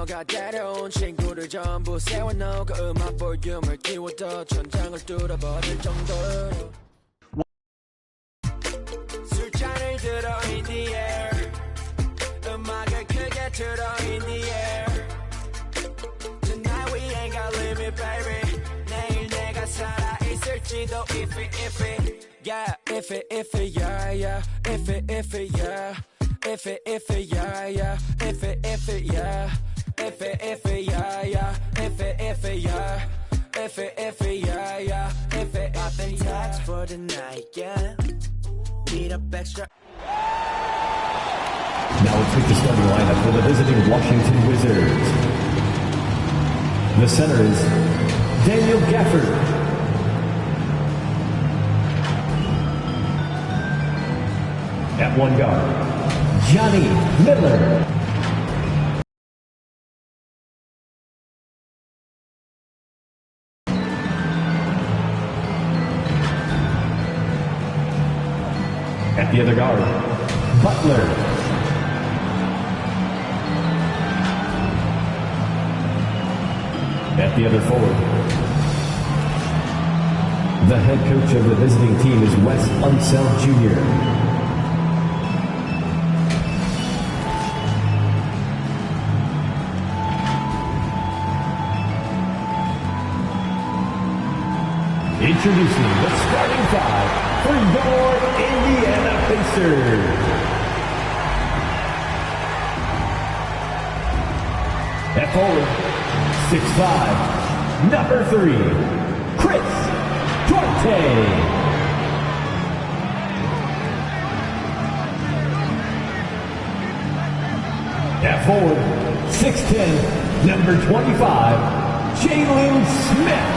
너가 데려온 친구들 전부 세워놓고 음악 볼륨을 키워도 천장을 뚫어버릴 정도로 술잔을 들어 in the air 음악을 크게 틀어 in the air Tonight we ain't got limit baby 내일 내가 살아있을지도 if it yeah if it yeah yeah if it yeah if it yeah yeah if it yeah if it yeah yeah if it yeah if it yeah yeah if it popping tags for the night yeah need up extra. Now let's pick the starting lineup for the visiting Washington Wizards. The center is Daniel Gafford. At one guard, Johnny Miller. At the other guard, Butler. At the other forward, the head coach of the visiting team is Wes Unseld Jr. Introducing the starting five for your Indiana Pacers. At forward, 6'5", number 3, Chris Duarte. At forward, 6'10", number 25, Jalen Smith.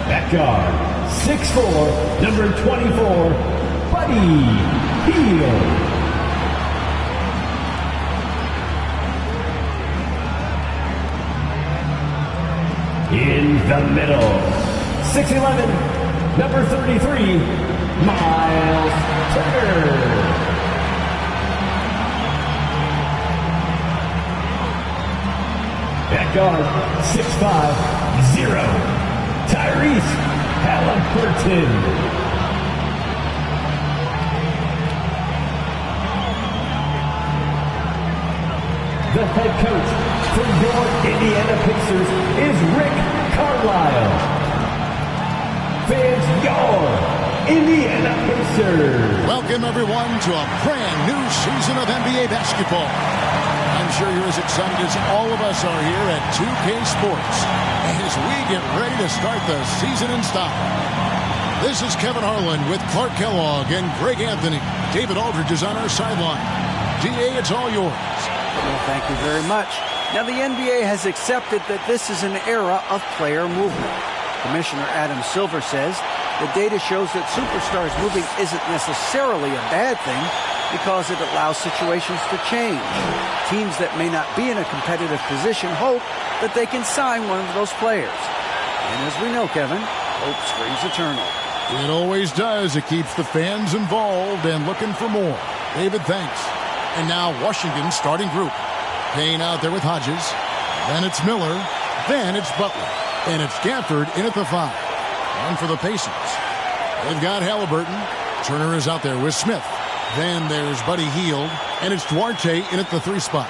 At guard, 6'4", number 24, Buddy Hield. In the middle, 6'11", number 33, Miles Turner. At guard, 6'5", 0, Tyrese Halliburton. The head coach for your Indiana Pacers is Rick Carlisle. Fans, your Indiana Pacers. Welcome everyone to a brand new season of NBA basketball. I'm sure you're as excited as all of us are here at 2K Sports as we get ready to start the season in style. This is Kevin Harlan with Clark Kellogg and Greg Anthony. David Aldridge is on our sideline. DA, it's all yours. Well, thank you very much. Now, the NBA has accepted that this is an era of player movement. Commissioner Adam Silver says the data shows that superstars moving isn't necessarily a bad thing because it allows situations to change. Teams that may not be in a competitive position hope that they can sign one of those players. And as we know, Kevin, hope springs eternal. It always does. It keeps the fans involved and looking for more. David, thanks. And now Washington's starting group. Payne out there with Hodges. Then it's Miller. Then it's Butler. And it's Gafford in at the 5. And for the Pacers, they've got Halliburton. Turner is out there with Smith. Then there's Buddy Hield. And it's Duarte in at the 3 spot.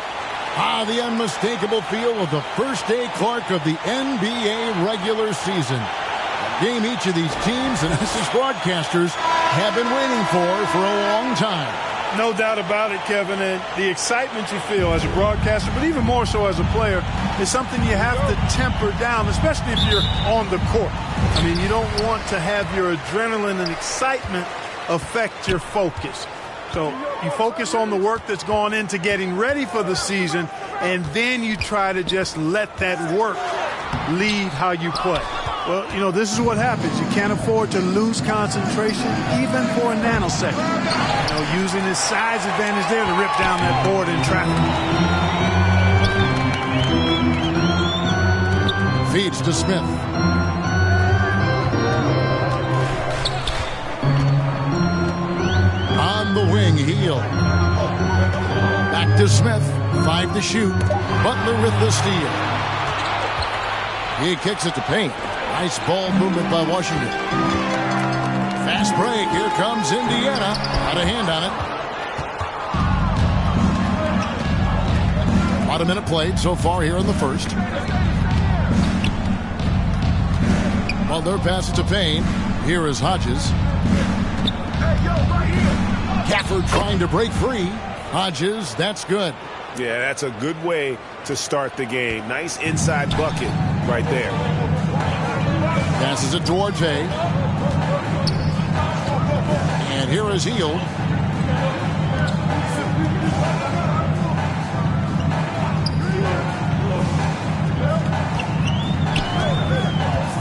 The unmistakable feel of the first day, Clark, of the NBA regular season. A game each of these teams and us as broadcasters have been waiting for a long time. No doubt about it, Kevin, and the excitement you feel as a broadcaster, but even more so as a player, is something you have to temper down, especially if you're on the court. I mean, you don't want to have your adrenaline and excitement affect your focus. So you focus on the work that's gone into getting ready for the season, and then you try to just let that work lead how you play. Well, you know, this is what happens. You can't afford to lose concentration even for a nanosecond. You know, using his size advantage there to rip down that board in traffic. Feeds to Smith. the wing, Hield. Back to Smith. 5 to shoot. Butler with the steal. He kicks it to Payne. Nice ball movement by Washington. Fast break. Here comes Indiana. Got a hand on it. About a minute played so far here in the first. Butler passes to Payne. Here is Hodges. Gafford trying to break free. Hodges, that's good. Yeah, that's a good way to start the game. Nice inside bucket right there. Passes it towards Hay. And here is Hield.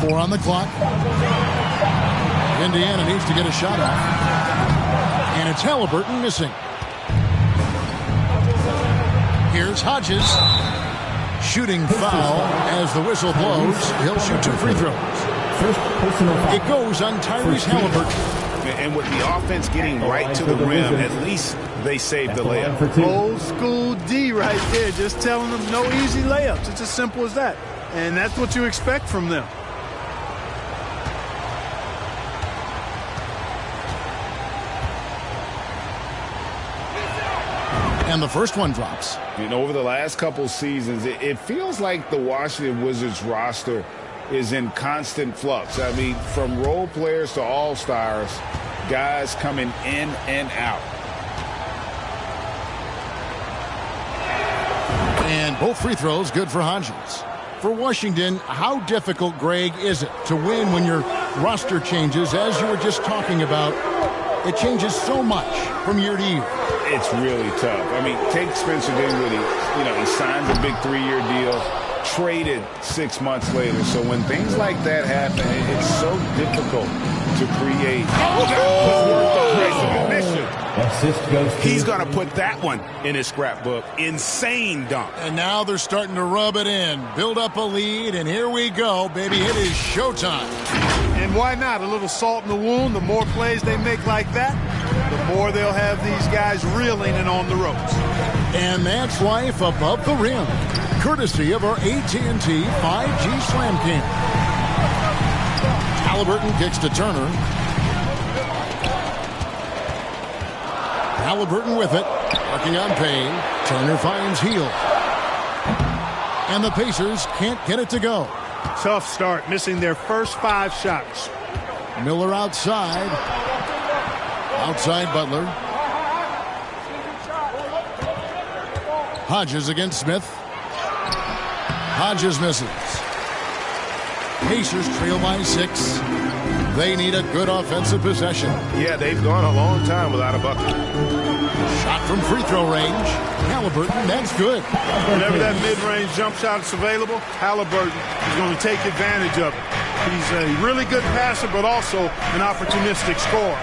Four on the clock. Indiana needs to get a shot off. And it's Halliburton missing. Here's Hodges. Shooting foul as the whistle blows. He'll shoot 2 free throws. It goes on Tyrese Halliburton. And with the offense getting right to the rim, at least they saved the layup. Old school D right there, just telling them no easy layups. It's as simple as that. And that's what you expect from them. And the first one drops. And over the last couple seasons, it feels like the Washington Wizards roster is in constant flux. I mean, from role players to all-stars, guys coming in and out. And both free throws good for Hodges. For Washington, how difficult, Greg, is it to win when your roster changes, as you were just talking about? It changes so much from year to year. It's really tough. I mean, take Spencer Dinwiddie. He signs a big 3-year deal, traded 6 months later. So when things like that happen, it's so difficult to create. He's going to put that one in his scrapbook. Insane dunk. And now they're starting to rub it in, build up a lead, and here we go, baby. It is showtime. And why not? A little salt in the wound. The more plays they make like that, the more they'll have these guys reeling and on the ropes. And that's life above the rim, courtesy of our AT&T 5G Slam Cam. Halliburton kicks to Turner. Halliburton with it, working on Payne. Turner finds Hield. And the Pacers can't get it to go. Tough start, missing their first 5 shots. Miller outside. Outside Butler. Hodges against Smith. Hodges misses. Pacers trail by 6. They need a good offensive possession. Yeah, they've gone a long time without a bucket. Shot from free throw range. Halliburton, that's good. Whenever that mid-range jump shot is available, Halliburton is going to take advantage of it. He's a really good passer, but also an opportunistic scorer.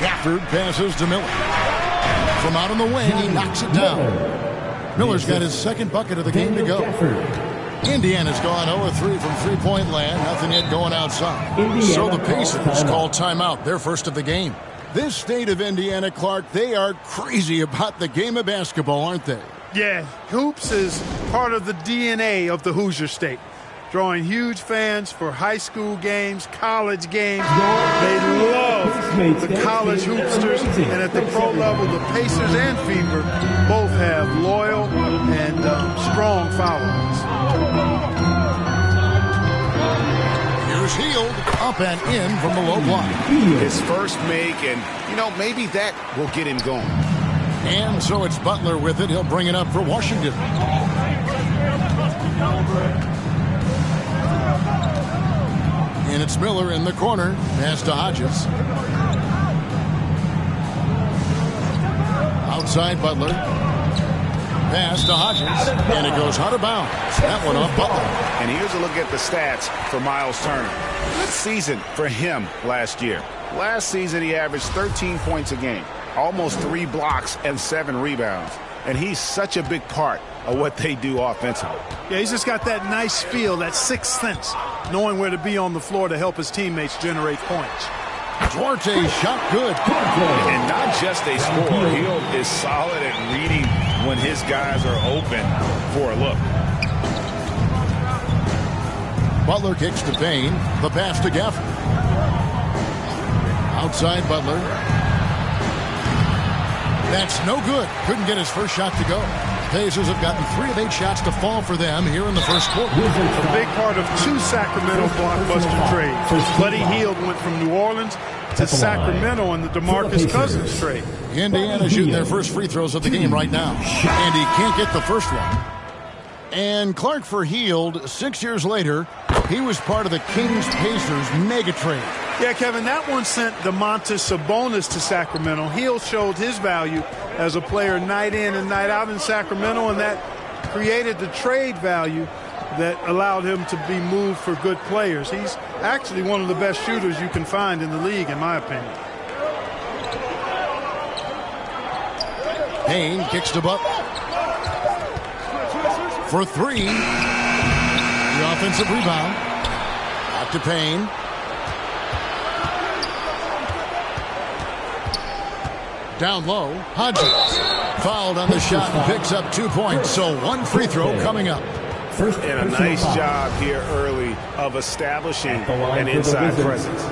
Gafford passes to Miller. From out on the wing, he knocks it down. Miller's got his second bucket of the game to go. Indiana's gone 0-3 from three-point land. Nothing yet going outside. So the Pacers call timeout, their first of the game. This state of Indiana, Clark, they are crazy about the game of basketball, aren't they? Yeah, hoops is part of the DNA of the Hoosier State. Drawing huge fans for high school games, college games. They love the college hoopsters. And at the pro level, the Pacers and Fever both have loyal and strong followers. Here's Hield, up and in from the low block. His first make, and, maybe that will get him going. And so it's Butler with it. He'll bring it up for Washington. And it's Miller in the corner. Pass to Hodges. Outside Butler. Pass to Hodges. And it goes out of bounds. That one off Butler. And here's a look at the stats for Miles Turner. Good season for him last year. Last season he averaged 13 points a game. Almost 3 blocks and 7 rebounds. And he's such a big part of what they do offensively. Yeah, he's just got that nice feel, that sixth sense, knowing where to be on the floor to help his teammates generate points. Duarte shot good. And not just a scorer. Hield is solid at reading when his guys are open for a look. Butler kicks to Payne. The pass to Gafford. Outside Butler. That's no good. Couldn't get his first shot to go. Pacers have gotten 3 of 8 shots to fall for them here in the first quarter. A big part of 2 Sacramento blockbuster trades. Buddy Hield went from New Orleans to Sacramento in the DeMarcus Cousins trade. Indiana shooting their first free throws of the game right now. And he can't get the first one. And Clark for Hield, 6 years later, he was part of the Kings-Pacers mega trade. Yeah, Kevin, that one sent Domantas Sabonis to Sacramento. Hield showed his value as a player night in and night out in Sacramento, and that created the trade value that allowed him to be moved for good players. He's actually one of the best shooters you can find in the league, in my opinion. Payne kicks to Butler. For 3. The offensive rebound. Back to Payne. Down low, Hodges. Fouled on the shot and picks up 2 points. So 1 free throw coming up. And a nice job here early of establishing an inside presence.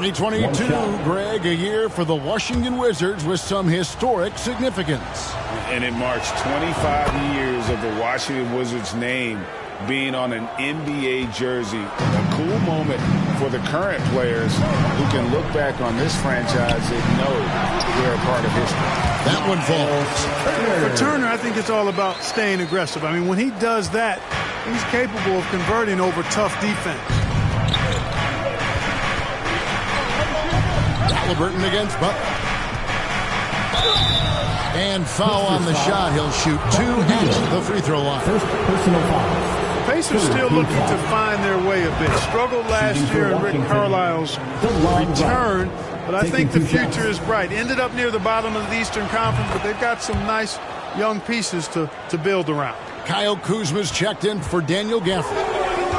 2022, Greg, a year for the Washington Wizards with some historic significance. And it marks 25 years of the Washington Wizards name being on an NBA jersey. A cool moment for the current players who can look back on this franchise and know they're a part of history. That one falls. For Turner, I think it's all about staying aggressive. I mean, when he does that, he's capable of converting over tough defense. Halliburton against Butler. And foul on the shot. He'll shoot 2 at the free throw line. First personal foul. Pacers still looking to find their way a bit. Struggled last year in Rick Carlisle's return, but I think the future is bright. Ended up near the bottom of the Eastern Conference, but they've got some nice young pieces to build around. Kyle Kuzma's checked in for Daniel Gafford.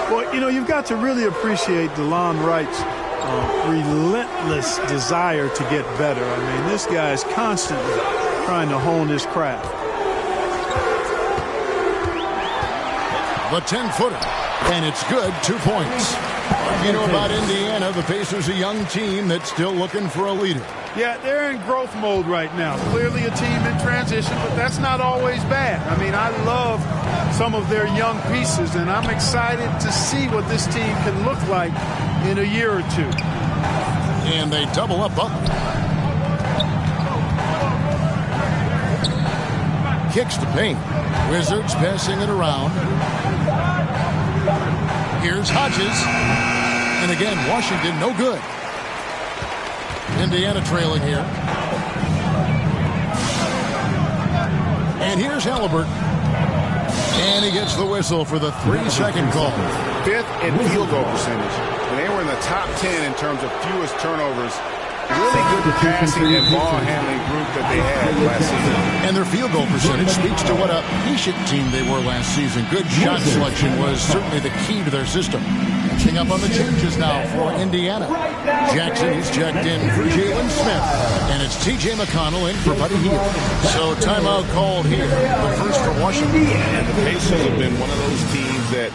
Well, you know, you've got to really appreciate DeLon Wright's relentless desire to get better. I mean, this guy is constantly trying to hone his craft. The 10-footer, and it's good, 2 points. You know about Indiana, the Pacers, a young team that's still looking for a leader. Yeah, they're in growth mode right now. Clearly a team in transition, but that's not always bad. I mean, I love some of their young pieces, and I'm excited to see what this team can look like in a year or 2. And they double up Butler. Kicks to Payne. Wizards passing it around. Here's Hodges. And again, Washington no good. Indiana trailing here. And here's Halliburton. And he gets the whistle for the 3-second call. 5th in field goal percentage. And they were in the top 10 in terms of fewest turnovers. Really good passing and ball handling group that they had last season. And their field goal percentage speaks to what a patient team they were last season. Good shot selection was certainly the key to their system. Catching up on the changes now for Indiana. Jackson is checked in for Jalen Smith. And it's T.J. McConnell in for Buddy Hield. So timeout called here. The first for Washington. And the Pacers have been one of those teams that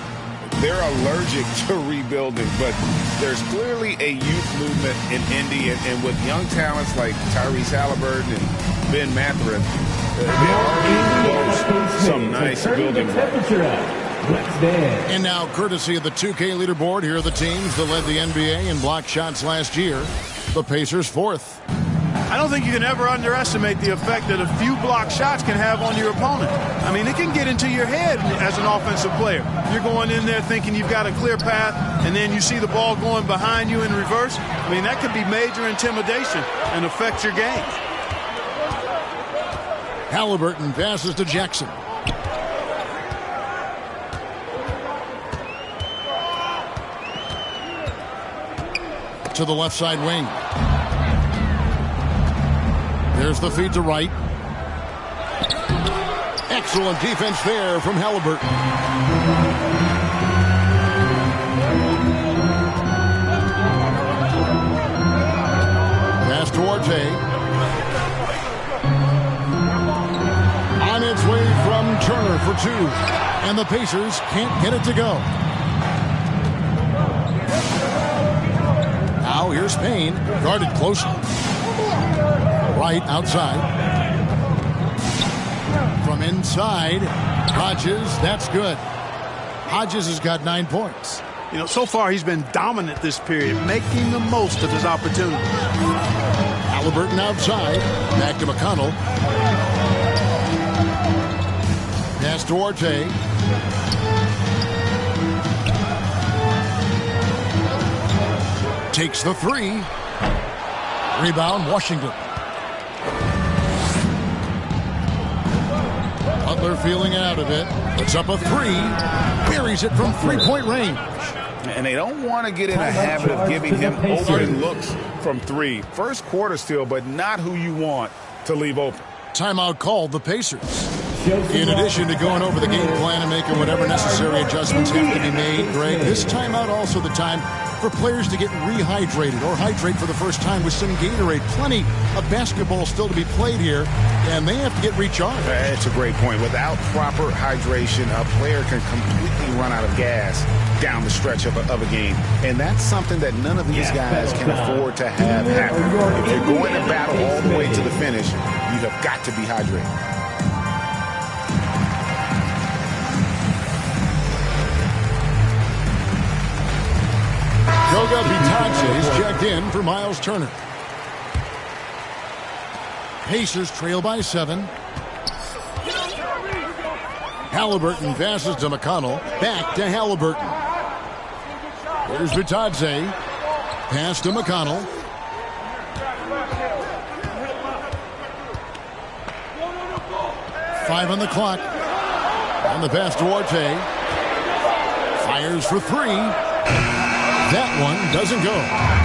they're allergic to rebuilding, but there's clearly a youth movement in Indy, and with young talents like Tyrese Halliburton and Ben Mathurin, they already close some nice building blocks. And now, courtesy of the 2K leaderboard, here are the teams that led the NBA in block shots last year. The Pacers 4th. I don't think you can ever underestimate the effect that a few block shots can have on your opponent. I mean, it can get into your head as an offensive player. You're going in there thinking you've got a clear path, and then you see the ball going behind you in reverse. I mean, that could be major intimidation and affect your game. Halliburton passes to Jackson. To the left side wing. There's the feed to Wright. Excellent defense there from Halliburton. Duarte. On its way from Turner for two. And the Pacers can't get it to go. Now here's Payne, guarded closely. Right outside. From inside, Hodges, that's good. Hodges has got 9 points. You know, so far he's been dominant this period, making the most of his opportunities. Halliburton outside, back to McConnell. Pass Duarte. Takes the three. Rebound, Washington. Butler feeling out of it. Puts up a three. Buries it from three-point range. And they don't want to get in a habit of giving him open looks from three. First quarter still, but not who you want to leave open. Timeout called the Pacers. In addition to going over the game plan and making whatever necessary adjustments have to be made, Greg, this timeout also the time for players to get rehydrated or hydrate for the first time with some Gatorade. Plenty of basketball still to be played here, and they have to get recharged. That's a great point. Without proper hydration, a player can completely run out of gas down the stretch of a game. And that's something that none of these guys can afford to have happen. If you're going to battle all the way to the finish, you have got to be hydrated. Goga Bitadze is checked in for Miles Turner. Pacers trail by 7. Halliburton passes to McConnell. Back to Halliburton. Here's Bitadze. Pass to McConnell. Five on the clock. On the pass to Duarte. Fires for three. That one doesn't go.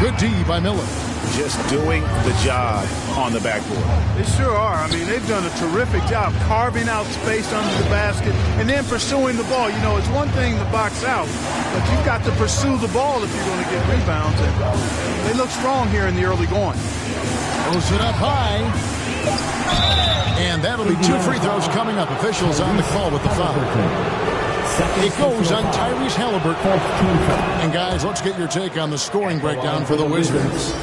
Good D by Miller. Just doing the job on the backboard. They sure are. I mean, they've done a terrific job carving out space under the basket and then pursuing the ball. You know, it's one thing to box out, but you've got to pursue the ball if you're going to get rebounds. And they look strong here in the early going. Goes it up high. And that'll be 2 free throws coming up. Officials on the call with the foul. It goes on Tyrese Halliburton. And guys, let's get your take on the scoring breakdown for the Wizards.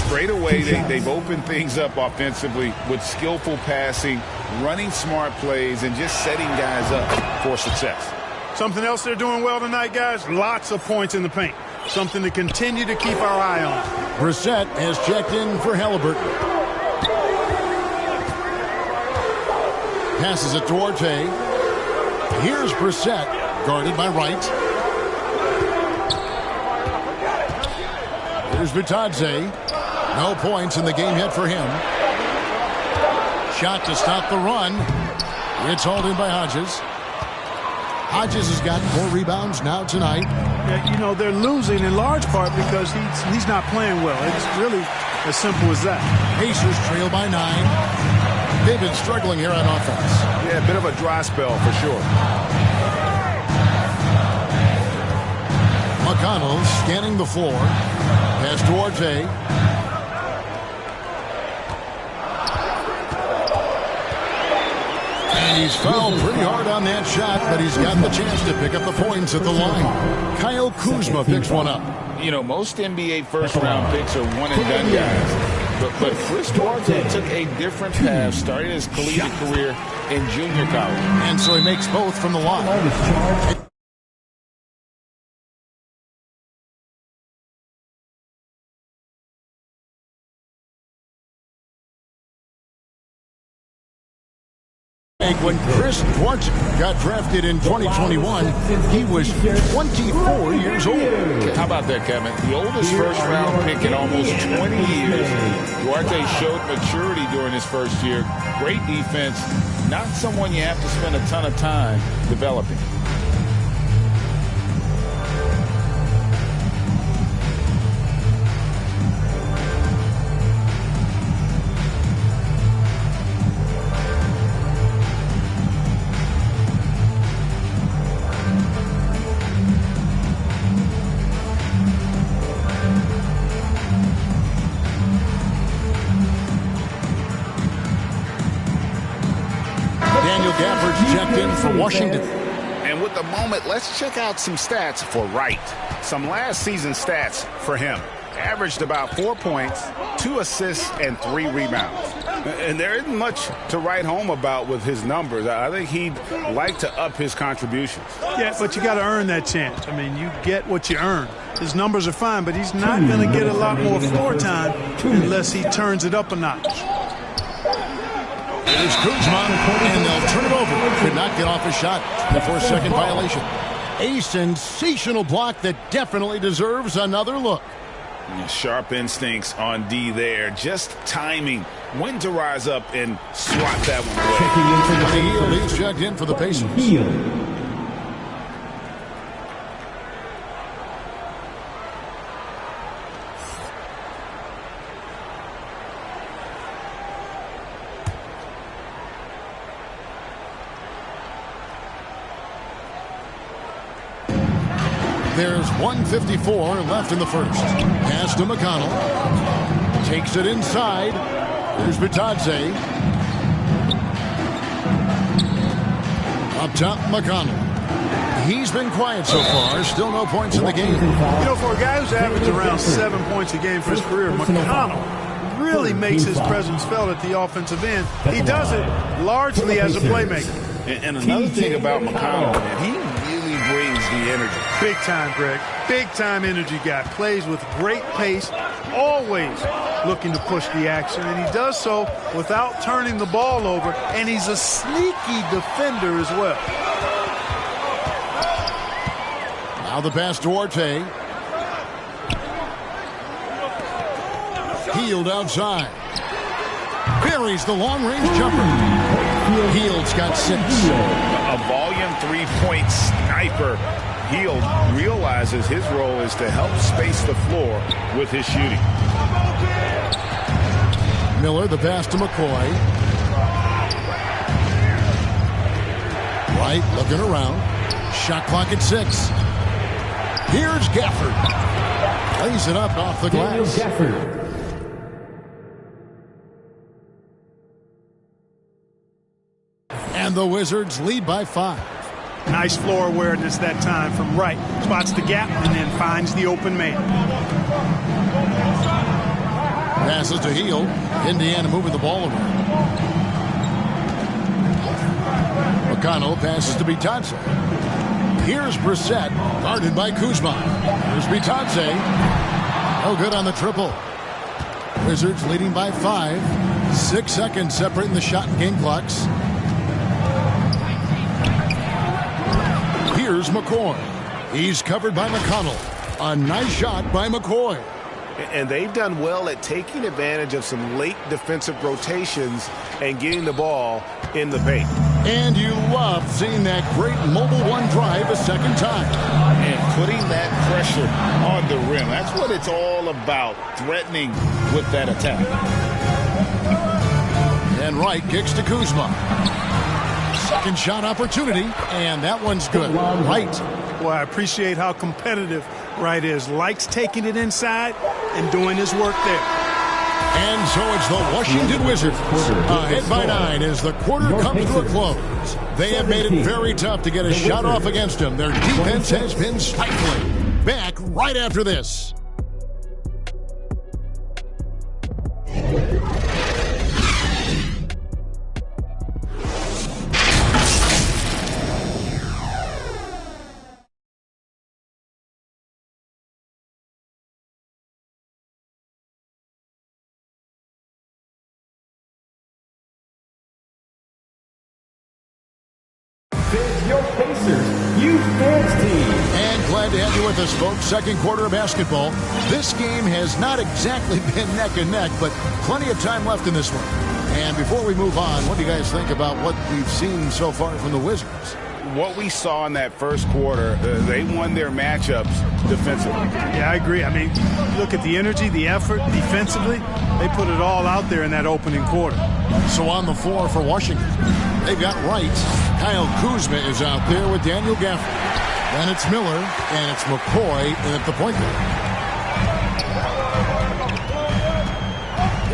Straight away, they've opened things up offensively with skillful passing, running smart plays, and just setting guys up for success. Something else they're doing well tonight, guys, lots of points in the paint. Something to continue to keep our eye on. Brissett has checked in for Halliburton. Passes it to Duarte. Here's Brissett, guarded by Wright. Here's Bitadze. No points in the game yet for him. Shot to stop the run. It's hauled in by Hodges. Hodges has got 4 rebounds now tonight. Yeah, you know, they're losing in large part because he's not playing well. It's really as simple as that. Pacers trail by 9. They've been struggling here on offense. Yeah, a bit of a dry spell for sure. McConnell scanning the floor. Pass to Duarte. And he's fouled pretty hard on that shot, but he's got the chance to pick up the points at the line. Kyle Kuzma picks one up. You know, most NBA first-round picks are one-and-done guys. But Chris Duarte took a different path, started his collegiate career in junior college. And so he makes both from the line. When Chris Duarte got drafted in 2021, he was 24 years old. How about that, Kevin? The oldest first-round pick in almost 20 years. Duarte showed maturity during his first year. Great defense. Not someone you have to spend a ton of time developing. Daniel Gafford's checked in for Washington. And with the moment, let's check out some stats for Wright. Some last season stats for him. Averaged about 4 points, 2 assists, and 3 rebounds. And there isn't much to write home about with his numbers. I think he'd like to up his contributions. Yeah, but you got to earn that chance. I mean, you get what you earn. His numbers are fine, but he's not going to get a lot more floor time unless he turns it up a notch. Here's Kuzma, and they'll turn it over. Could not get off a shot. The 4-second violation. A sensational block that definitely deserves another look. Sharp instincts on D there. Just timing when to rise up and swat that one away. He's checked in for the Pacers. There's 1:54 left in the first. Pass to McConnell. Takes it inside. Here's Bitadze. Up top, McConnell. He's been quiet so far. Still no points in the game. You know, for a guy who's averaged around 7 points a game for his career, McConnell really makes his presence felt at the offensive end. He does it largely as a playmaker. And another thing about McConnell, man, he really brings the energy. Big time, Greg. Big time energy guy. Plays with great pace, always looking to push the action, and he does so without turning the ball over, and he's a sneaky defender as well. Now the pass to Duarte. Hield outside. Buries the long-range jumper. Hield's got 6. A volume three-point sniper. Hield realizes his role is to help space the floor with his shooting. Miller, the pass to McCoy. Wright looking around. Shot clock at 6. Here's Gafford. Lays it up off the glass. And the Wizards lead by 5. Nice floor awareness that time from Wright. Spots the gap and then finds the open man. Passes to Hield. Indiana moving the ball around. McConnell passes to Bitadze. Here's Brissett, guarded by Kuzma. Here's Bitadze. No good on the triple. Wizards leading by 5. 6 seconds separating the shot and game clocks. Here's McCoy. He's covered by McConnell. A nice shot by McCoy. And they've done well at taking advantage of some late defensive rotations and getting the ball in the paint. And you love seeing that great mobile one drive a second time. And putting that pressure on the rim. That's what it's all about, threatening with that attack. And Wright kicks to Kuzma. Second shot opportunity, and that one's good. Wright. Well, I appreciate how competitive Wright is. Likes taking it inside and doing his work there. And so it's the Washington Wizards ahead by 9 as the quarter comes to a close. They have made it very tough to get a shot off against them. Their defense has been stifling. Back right after this. Your Pacers Youth Fans Team. And glad to have you with us, folks. Second quarter of basketball. This game has not exactly been neck and neck, but plenty of time left in this one. And before we move on, what do you guys think about what we've seen so far from the Wizards? What we saw in that first quarter, they won their matchups defensively. Yeah, I agree. I mean, look at the energy, the effort defensively. They put it all out there in that opening quarter. So on the floor for Washington, they've got Wright. Kyle Kuzma is out there with Daniel Gafford. Then it's Miller, and it's McCoy at the point guard.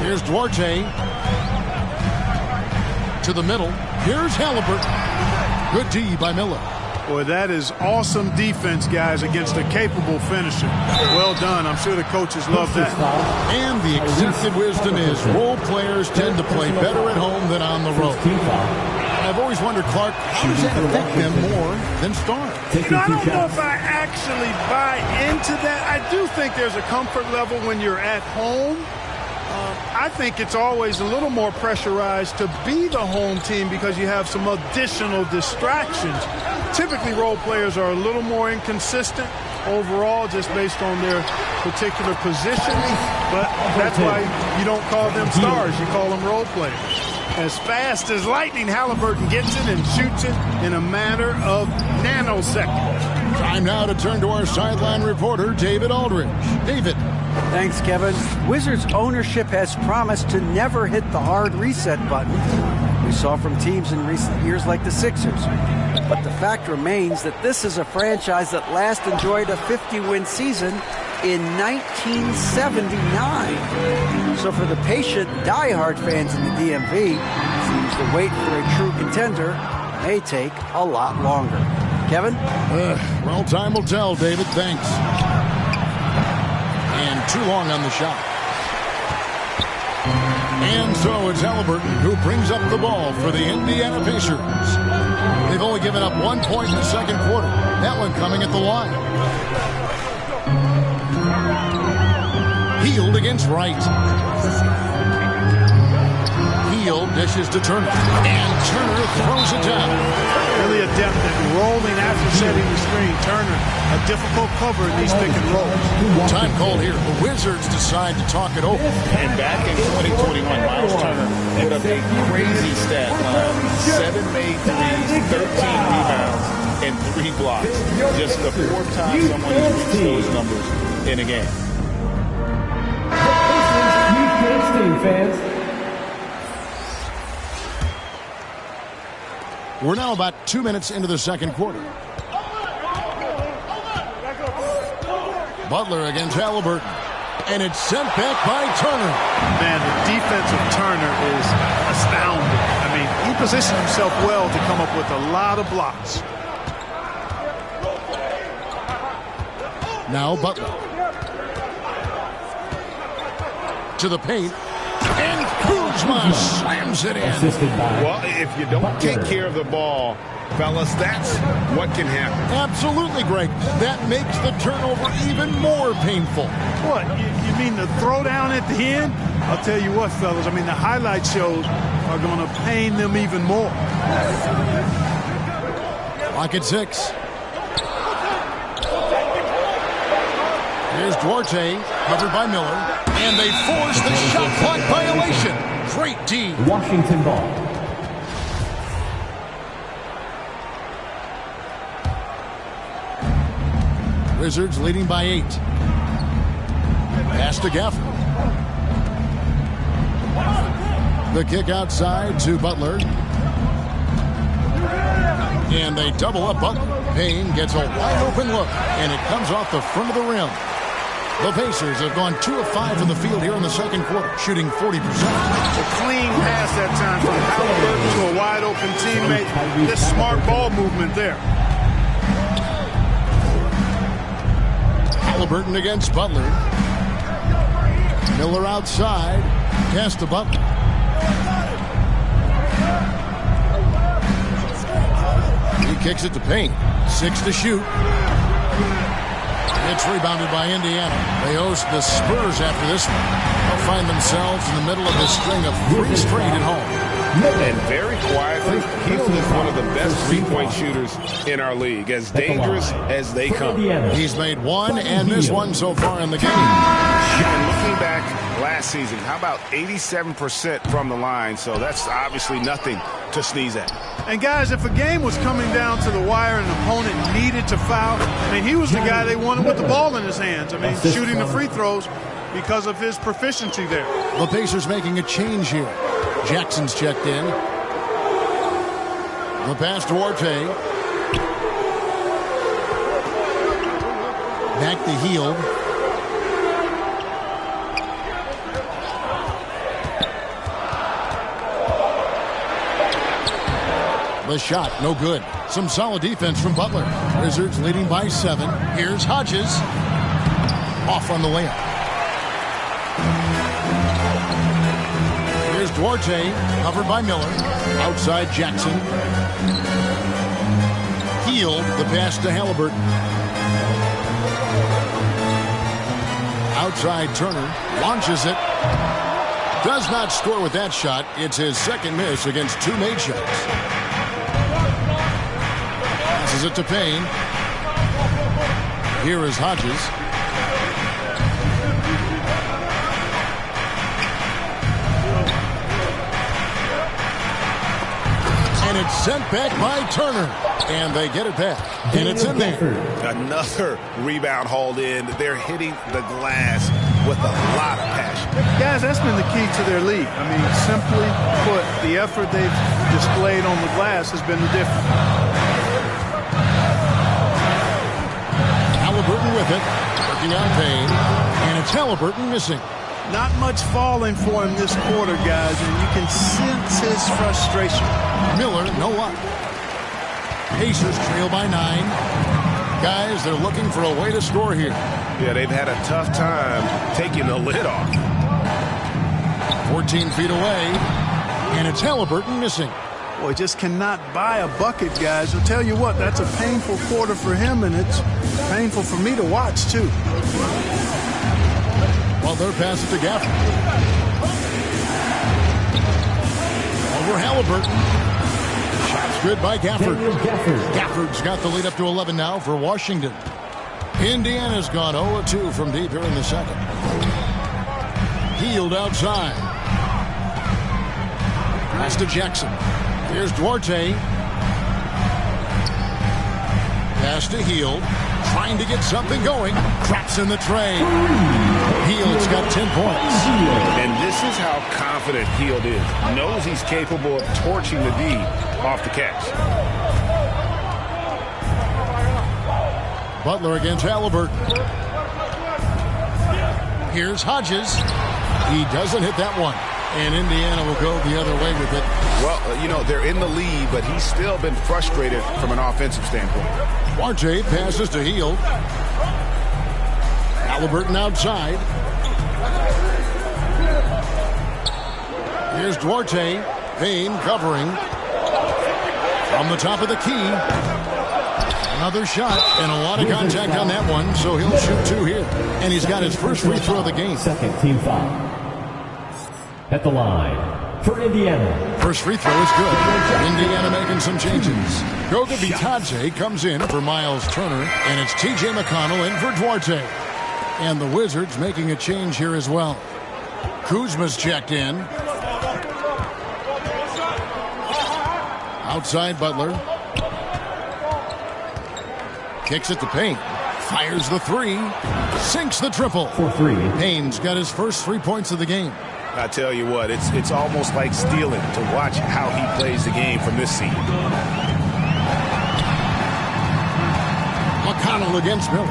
Here's Duarte. To the middle. Here's Halliburton. Good D by Miller. Boy, that is awesome defense, guys, against a capable finisher. Well done. I'm sure the coaches love that. And the accepted wisdom is role players tend to play better at home than on the road. I've always wondered, Clark, how does that affect them more than stars? You know, I don't know if I actually buy into that. I do think there's a comfort level when you're at home. I think it's always a little more pressurized to be the home team because you have some additional distractions. Typically, role players are a little more inconsistent overall just based on their particular position. But that's why you don't call them stars. You call them role players. As fast as lightning, Halliburton gets it and shoots it in a matter of nanoseconds. Time now to turn to our sideline reporter, David Aldridge. David. Thanks, Kevin. Wizards ownership has promised to never hit the hard reset button we saw from teams in recent years like the Sixers. But the fact remains that this is a franchise that last enjoyed a 50-win season in 1979. So for the patient, diehard fans in the DMV, it seems the wait for a true contender may take a lot longer. Kevin? Well, time will tell, David. Thanks. And too long on the shot. And so it's Halliburton who brings up the ball for the Indiana Pacers. They've only given up 1 point in the second quarter. That one coming at the line. Hield against Wright. Hield dishes to Turner. And Turner throws it down. Really adept at rolling after setting the screen. Turner, a difficult cover in these pick and rolls. Time called here. The Wizards decide to talk it over. And back in 2021, Miles Turner put up a crazy stat line. 7 made threes, 13 rebounds, and 3 blocks. Just the 4th time someone has reached those numbers in a game. Fans. We're now about 2 minutes into the second quarter. Butler against Halliburton. And it's sent back by Turner. Man, the defense of Turner is astounding. I mean, he positioned himself well to come up with a lot of blocks. Now Butler. To the paint. And Kuzma slams it in. Well, if you don't take care of the ball, fellas, that's what can happen. Absolutely, Greg. That makes the turnover even more painful. What? You mean the throwdown at the end? I'll tell you what, fellas. I mean, the highlight shows are going to pain them even more. Clock at 6. Here's Duarte, covered by Miller. And they force the shot clock violation. Great D. Washington ball. Wizards leading by 8. Pass to Gafford. The kick outside to Butler. And they double up Butler. Payne gets a wide open look. And it comes off the front of the rim. The Pacers have gone 2 of 5 from the field here in the second quarter, shooting 40%. A clean pass that time from Halliburton to a wide-open teammate. This smart ball movement there. Halliburton against Butler. Miller outside. Pass to Butler. He kicks it to Payne. 6 to shoot. It's rebounded by Indiana. They host the Spurs after this one. They'll find themselves in the middle of this string of 3 straight at home. And very quietly, Hield is one of the best three-point shooters in our league, as dangerous as they come. He's made 1 and missed 1 so far in the game. And looking back last season, how about 87% from the line? So that's obviously nothing to sneeze at. And guys, if a game was coming down to the wire and an opponent needed to foul, I mean, he was the guy they wanted with the ball in his hands. I mean, shooting the free throws because of his proficiency there. The Pacers making a change here. Jackson's checked in. The pass to Duarte. Back to Hield. The shot, no good. Some solid defense from Butler. Wizards leading by 7. Here's Hodges. Off on the layup. Here's Duarte, covered by Miller. Outside Jackson. Hield the pass to Halliburton. Outside Turner, launches it. Does not score with that shot. It's his second miss against 2 made shots. Passes it to Payne. Here is Hodges. And it's sent back by Turner. And they get it back. And it's in there. Another rebound hauled in. They're hitting the glass with a lot of passion. Guys, that's been the key to their lead. I mean, simply put, the effort they've displayed on the glass has been the difference. Halliburton with it. Working on Payne. And it's Halliburton missing. Not much falling for him this quarter, guys, and you can sense his frustration. Miller, no luck. Pacers trail by 9. Guys, they're looking for a way to score here. Yeah, they've had a tough time taking the lid off. 14 feet away, and it's Halliburton missing. Boy, just cannot buy a bucket, guys. I'll tell you what, that's a painful quarter for him, and it's painful for me to watch, too. Well, they're passing to Gafford. Over Halliburton. Shot's good by Gafford. Gafford's got the lead up to 11 now for Washington. Indiana's gone 0-2 from deep here in the second. Hield outside. Pass to Jackson. Here's Duarte. Pass to Hield. Trying to get something going. Traps in the tray. Hield's got 10 points. And this is how confident Hield is. Knows he's capable of torching the D off the catch. Butler against Halliburton. Here's Hodges. He doesn't hit that one. And Indiana will go the other way with it. Well, you know, they're in the lead, but he's still been frustrated from an offensive standpoint. Duarte passes to Hield. Halliburton outside. Here's Duarte. Payne covering. From the top of the key. Another shot and a lot of contact on that one, so he'll shoot 2 here. And he's got his first free throw of the game. Second, team foul. At the line for Indiana. First free throw is good. Indiana making some changes. Goga Bitadze comes in for Miles Turner, and it's T.J. McConnell in for Duarte. And the Wizards making a change here as well. Kuzma's checked in. Outside Butler. Kicks it to Payne. Fires the 3. Sinks the triple. For 3. Payne's got his first 3 points of the game. I tell you what, it's almost like stealing to watch how he plays the game from this seat. McConnell against Miller.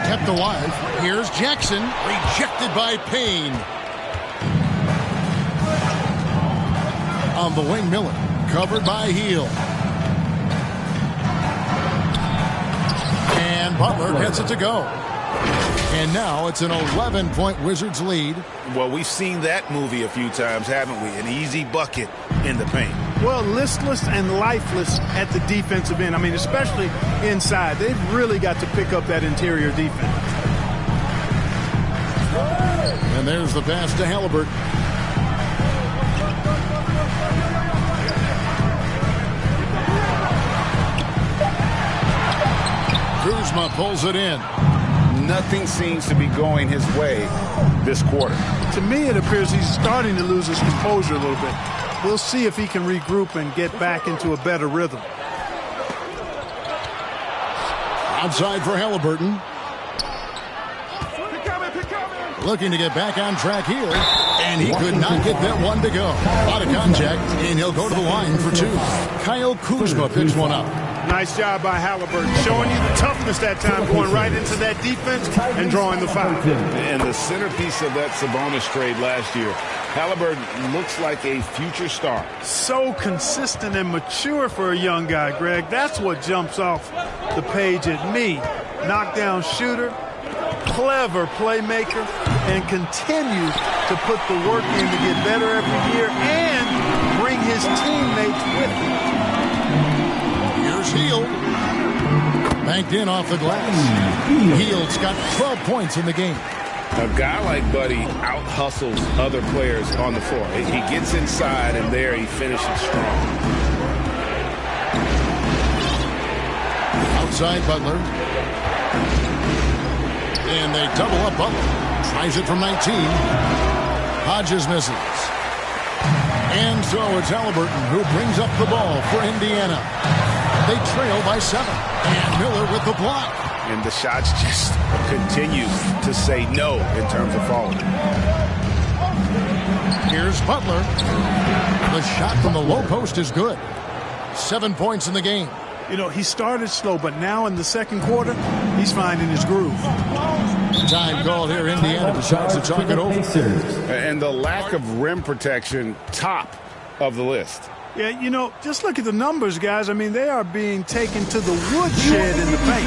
Kept alive. Here's Jackson. Rejected by Payne. On the wing, Miller. Covered by Hield. And Butler gets it to go. And now it's an 11-point Wizards lead. Well, we've seen that movie a few times, haven't we? An easy bucket in the paint. Well, listless and lifeless at the defensive end. I mean, especially inside. They've really got to pick up that interior defense. And there's the pass to Halliburton. Kuzma pulls it in. Nothing seems to be going his way this quarter. To me, it appears he's starting to lose his composure a little bit. We'll see if he can regroup and get back into a better rhythm. Outside for Halliburton. Looking to get back on track here. And he could not get that one to go. A lot of contact, and he'll go to the line for 2. Kyle Kuzma picks one up. Nice job by Halliburton, showing you the toughness that time, going right into that defense and drawing the foul. And the centerpiece of that Sabonis trade last year Halliburton looks like a future star. So consistent and mature for a young guy, Greg. That's what jumps off the page at me. Knockdown shooter, clever playmaker, and continue to put the work in to get better every year and bring his teammates with him. Here's Hield. Banked in off the glass. Hield's got 12 points in the game. A guy like Buddy out-hustles other players on the floor. He gets inside, and there he finishes strong. Outside Butler. And they double up Butler. Tries it from 19. Hodges misses. And so it's Halliburton who brings up the ball for Indiana. They trail by 7. And Miller with the block. And the shots just continue to say no in terms of falling. Here's Butler. The shot from the low post is good. 7 points in the game. You know, he started slow, but now in the second quarter, he's finding his groove. Time called here. Indiana decides to talk it over. And the lack of rim protection, top of the list. Yeah, you know, just look at the numbers, guys. I mean, they are being taken to the woodshed in the paint.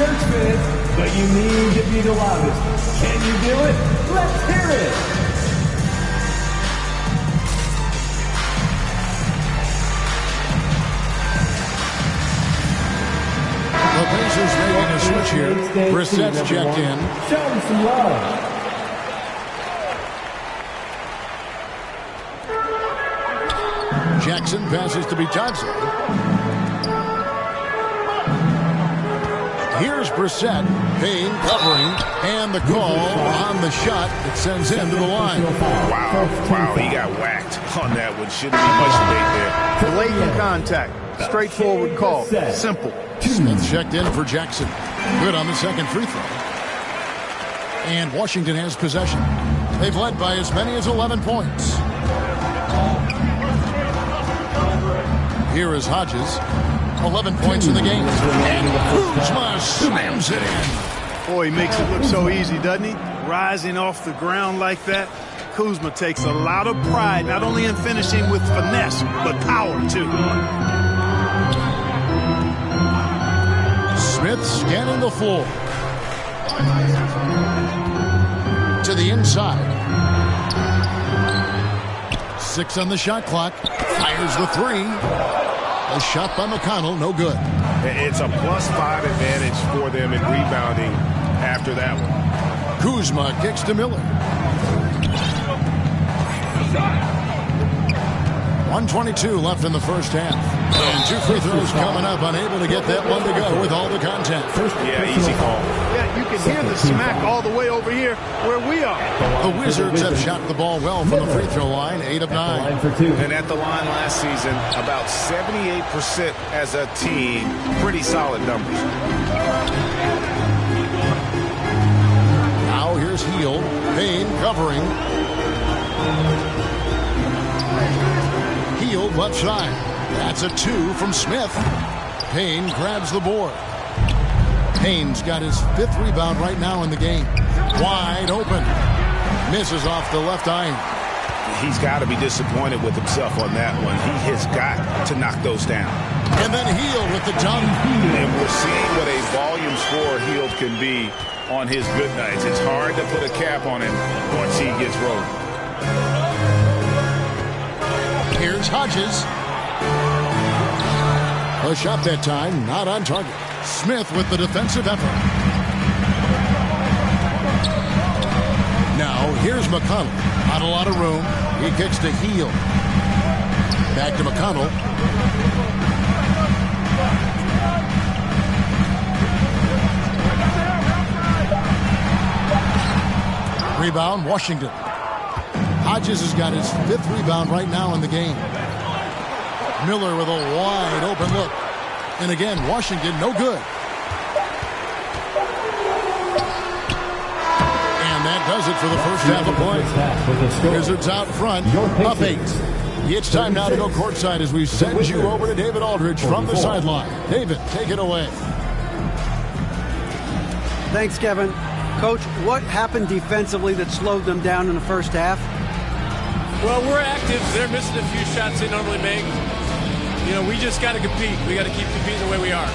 But you need to be the loudest. Can you do it? Let's hear it. The Pacers making a switch here. Brissett's checked in. Show him some love. Jackson passes to Johnson. Here's Brissett. Payne covering. And the call on the shot that sends him to the line. Wow, he got whacked on that one. Shouldn't be much debate there. Blatant contact. Straightforward call. Simple. Smith checked in for Jackson. Good on the second free throw. And Washington has possession. They've led by as many as 11 points. Here is Hodges. 11 points in the game. And Kuzma slams it in. Boy, he makes it look so easy, doesn't he? Rising off the ground like that. Kuzma takes a lot of pride, not only in finishing with finesse, but power, too. Smith scanning the floor. To the inside. 6 on the shot clock. Fires the 3. A shot by McConnell, no good. It's a +5 advantage for them in rebounding after that one. Kuzma kicks to Miller. 1:22 left in the first half. And 2 free throws coming up, unable to get that one to go with all the contact. Yeah, easy call. Yeah, you can hear the smack all the way over here where we are. The Wizards have shot the ball well from the free throw line, 8 of 9. And at the line last season, about 78% as a team. Pretty solid numbers. Now here's Hield. Payne covering. Hield left side. That's a 2 from Smith. Payne grabs the board. Payne's got his 5th rebound right now in the game. Wide open. Misses off the left iron. He's got to be disappointed with himself on that one. He has got to knock those down. And then Hield with the dunk. And we're seeing what a volume scorer Hield can be on his good nights. It's hard to put a cap on him once he gets rolling. Here's Hodges. A shot that time, not on target. Smith with the defensive effort. Now, here's McConnell. Not a lot of room. He kicks to Hield. Back to McConnell. Rebound, Washington. Hodges has got his 5th rebound right now in the game. Miller with a wide open look. And again, Washington no good. And that does it for the first half of play. Wizards out front, up 8. It's time now to go courtside as we send you over to David Aldridge from the sideline. David, take it away. Thanks, Kevin. Coach, what happened defensively that slowed them down in the first half? Well, we're active. They're missing a few shots they normally make. You know, we just got to compete. We got to keep competing the way we are.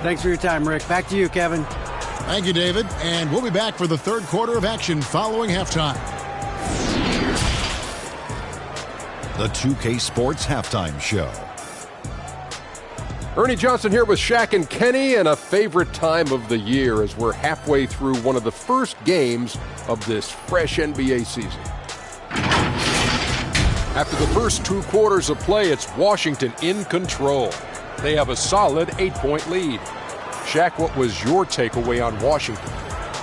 Thanks for your time, Rick. Back to you, Kevin. Thank you, David. And we'll be back for the third quarter of action following halftime. The 2K Sports Halftime Show. Ernie Johnson here with Shaq and Kenny, and a favorite time of the year as we're halfway through one of the first games of this fresh NBA season. After the first 2 quarters of play, it's Washington in control. They have a solid 8-point lead. Shaq, what was your takeaway on Washington?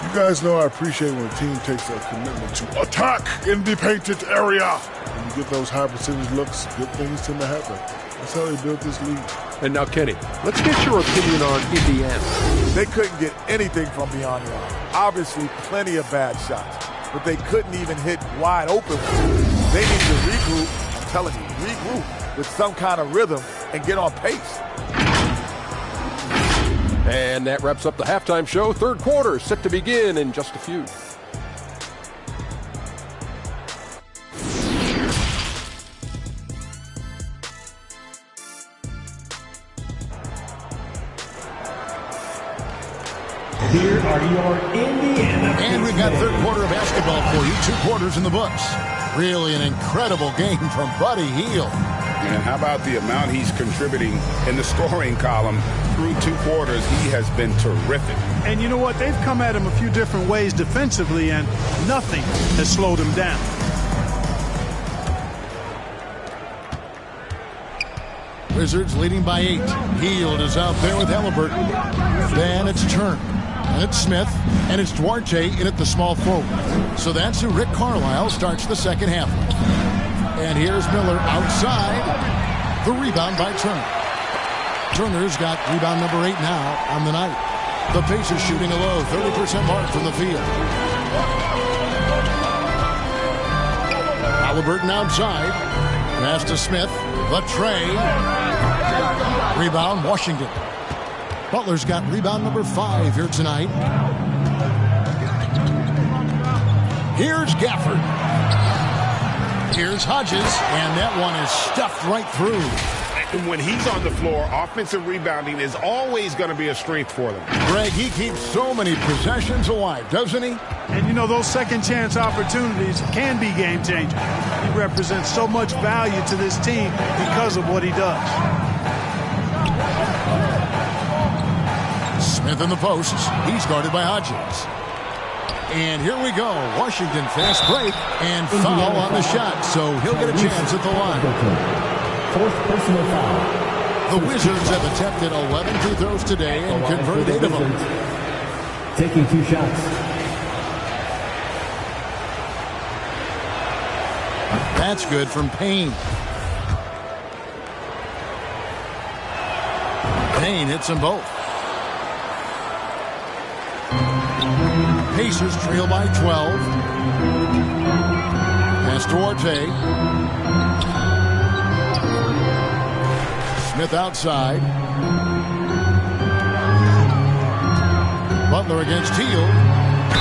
You guys know I appreciate when a team takes a commitment to attack in the painted area. When you get those high percentage looks, good things tend to happen. That's how they built this league. And now, Kenny, let's get your opinion on Indiana. They couldn't get anything from beyond the arc. Obviously, plenty of bad shots, but they couldn't even hit wide open ones. They need to regroup, I'm telling you, regroup with some kind of rhythm and get on pace. And that wraps up the halftime show. Third quarter set to begin in just a few. Here are your Indiana. And we've got third quarter of basketball for you. 2 quarters in the books. Really an incredible game from Buddy Hield. And how about the amount he's contributing in the scoring column through 2 quarters? He has been terrific. And you know what? They've come at him a few different ways defensively, and nothing has slowed him down. Wizards leading by 8. Hield is out there with Halliburton. Then it's Turner. And it's Smith. And it's Duarte in at the small forward. So that's who Rick Carlisle starts the second half with. And here's Miller outside. The rebound by Turner. Turner's got rebound number 8 now on the night. The Pacers shooting a low 30% mark from the field. Halliburton outside. Pass to Smith. The tray. Rebound, Washington. Butler's got rebound number 5 here tonight. Here's Gafford. Here's Hodges, and that one is stuffed right through. And when he's on the floor, offensive rebounding is always going to be a strength for them. Greg, he keeps so many possessions alive, doesn't he? And you know, those second chance opportunities can be game changers. He represents so much value to this team because of what he does. Smith in the posts. He's guarded by Hodges. And here we go. Washington fast break and foul on the shot. So he'll get a chance at the line. 4th personal foul. The Wizards have attempted 11 free throws today and converted 8 of them. Taking 2 shots. That's good from Payne. Payne hits them both. Pacers trail by 12. Pass Duarte. Smith outside. Butler against Hield.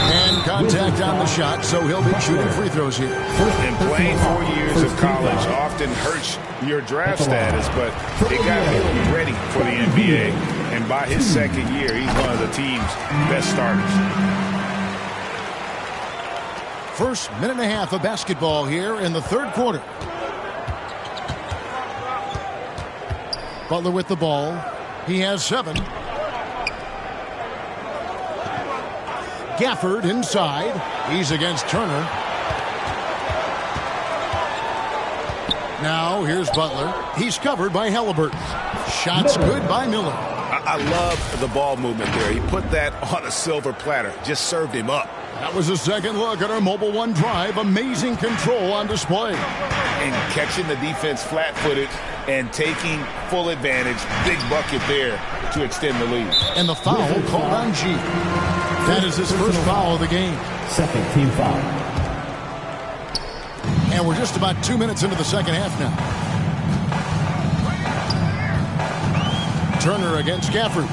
And contact on the shot, so he'll be shooting free throws here. And playing 4 years of college often hurts your draft status, but it got him ready for the NBA. And by his second year, he's one of the team's best starters. First minute and a half of basketball here in the third quarter. Butler with the ball. He has 7. Gafford inside. He's against Turner. Now here's Butler. He's covered by Halliburton. Shots good by Miller. I love the ball movement there. He put that on a silver platter. Just served him up. That was a second look at our Mobile One drive. Amazing control on display. And catching the defense flat-footed and taking full advantage. Big bucket there to extend the lead. And the foul called on G. That is his first foul of the game. Second team foul. And we're just about 2 minutes into the second half now. Turner against Gafford.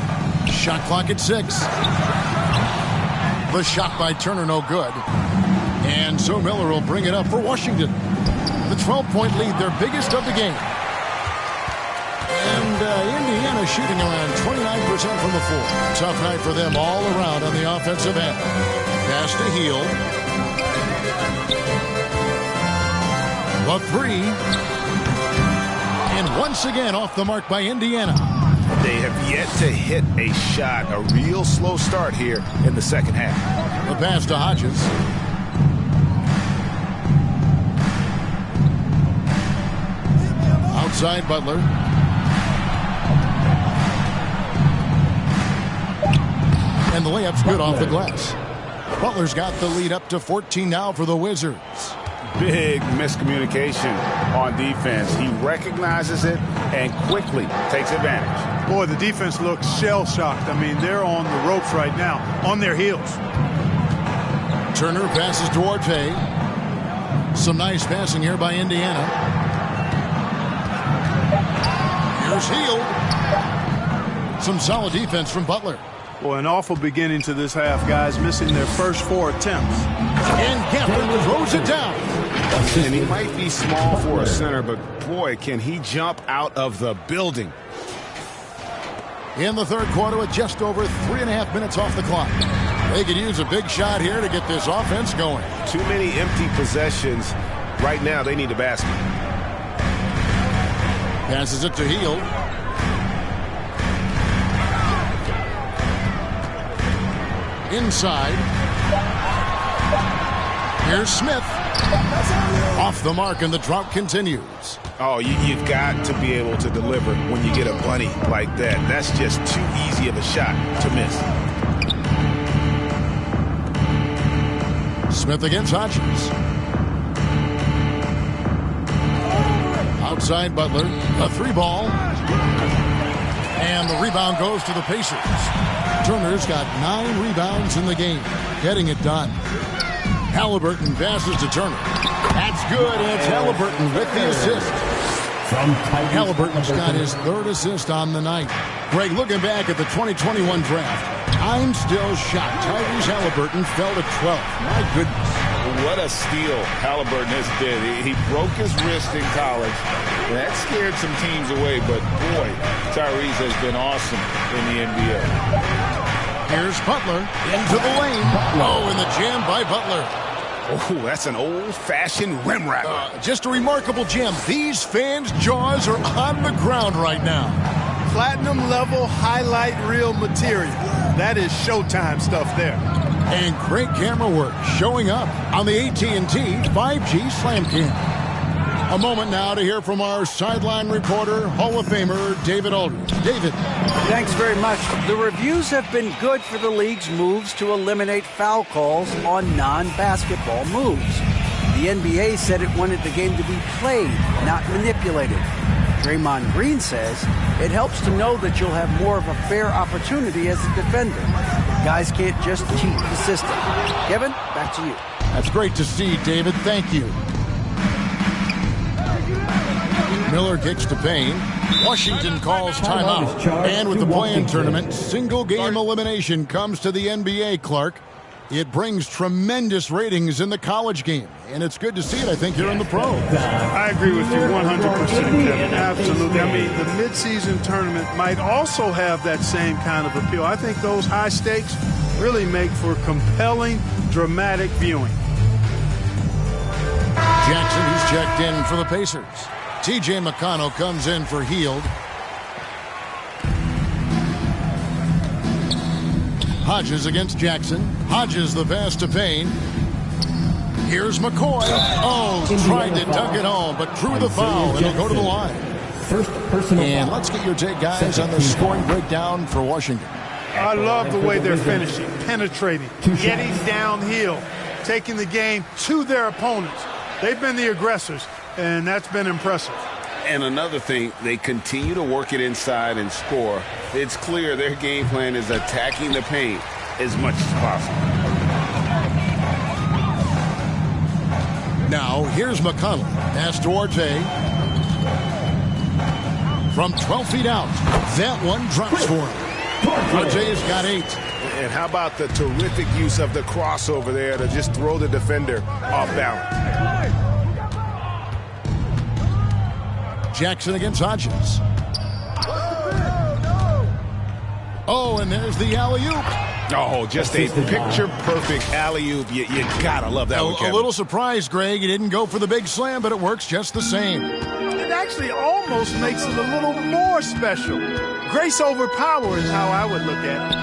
Shot clock at 6. The shot by Turner no good. And so Miller will bring it up for Washington. with a 12-point lead, their biggest of the game. And Indiana shooting around 29% from the floor. Tough night for them all around on the offensive end. Pass to Hield. The three. And once again off the mark by Indiana. They have yet to hit a shot, a real slow start here in the second half. The pass to Hodges. Outside Butler. And the layup's good off the glass. Butler's got the lead up to 14 now for the Wizards. Big miscommunication on defense. He recognizes it and quickly takes advantage. Boy, the defense looks shell-shocked. I mean, they're on the ropes right now, on their heels. Turner passes to Orte. Some nice passing here by Indiana. Here's Hield. Some solid defense from Butler. Boy, an awful beginning to this half, guys, missing their first 4 attempts. And Gafford throws it down. And he might be small for a center, but boy, can he jump out of the building. In the third quarter with just over 3.5 minutes off the clock. They could use a big shot here to get this offense going. Too many empty possessions. Right now, they need a basket. Passes it to Hield. Inside. Here's Smith. Off the mark, and the drought continues. Oh, you've got to be able to deliver when you get a bunny like that. That's just too easy of a shot to miss. Smith against Hodges. Outside Butler. A 3-ball. And the rebound goes to the Pacers. Turner's got 9 rebounds in the game. Getting it done. Halliburton passes to Turner. That's good, and it's Halliburton with the assist. Halliburton's got his 3rd assist on the night. Greg, looking back at the 2021 draft, I'm still shocked. Tyrese Halliburton fell to 12th. My goodness. What a steal Halliburton has been. He broke his wrist in college. That scared some teams away, but boy, Tyrese has been awesome in the NBA. Here's Butler into the lane. Oh, and the jam by Butler. Oh, that's an old-fashioned rim rattler. Just a remarkable jam. These fans' jaws are on the ground right now. Platinum-level highlight reel material. That is Showtime stuff there. And great camera work showing up on the AT&T 5G Slam Cam. A moment now to hear from our sideline reporter, Hall of Famer David Aldridge. David. Thanks very much. The reviews have been good for the league's moves to eliminate foul calls on non-basketball moves. The NBA said it wanted the game to be played, not manipulated. Draymond Green says it helps to know that you'll have more of a fair opportunity as a defender. Guys can't just cheat the system. Kevin, back to you. That's great to see, David. Thank you. Miller kicks to Payne. Washington calls timeout. And with the play-in tournament, single-game elimination comes to the NBA, Clark. It brings tremendous ratings in the college game. And it's good to see it, I think, here in the pros. I agree with you 100%, Kevin. Absolutely. I mean, the midseason tournament might also have that same kind of appeal. I think those high stakes really make for compelling, dramatic viewing. Jackson, who's checked in for the Pacers. T.J. McConnell comes in for Hield. Hodges against Jackson. Hodges the pass to Payne. Here's McCoy. Oh, tried to dunk it home, but drew the foul, and he'll go to the line. And let's get your take, guys, on the scoring breakdown for Washington. I love the way they're finishing, penetrating, getting downhill, taking the game to their opponents. They've been the aggressors, and that's been impressive. And another thing, they continue to work it inside and score. It's clear their game plan is attacking the paint as much as possible. Now, here's McConnell. Pass to Orte. From 12 feet out. That one drops for him. Orte's got 8. And how about the terrific use of the crossover there to just throw the defender off balance? Jackson against Hodges. Oh, and there's the alley-oop. Oh, just a picture-perfect alley-oop. You gotta love that one, Kevin. A little surprised, Greg. He didn't go for the big slam, but it works just the same. It actually almost makes it a little more special. Grace over power is how I would look at it.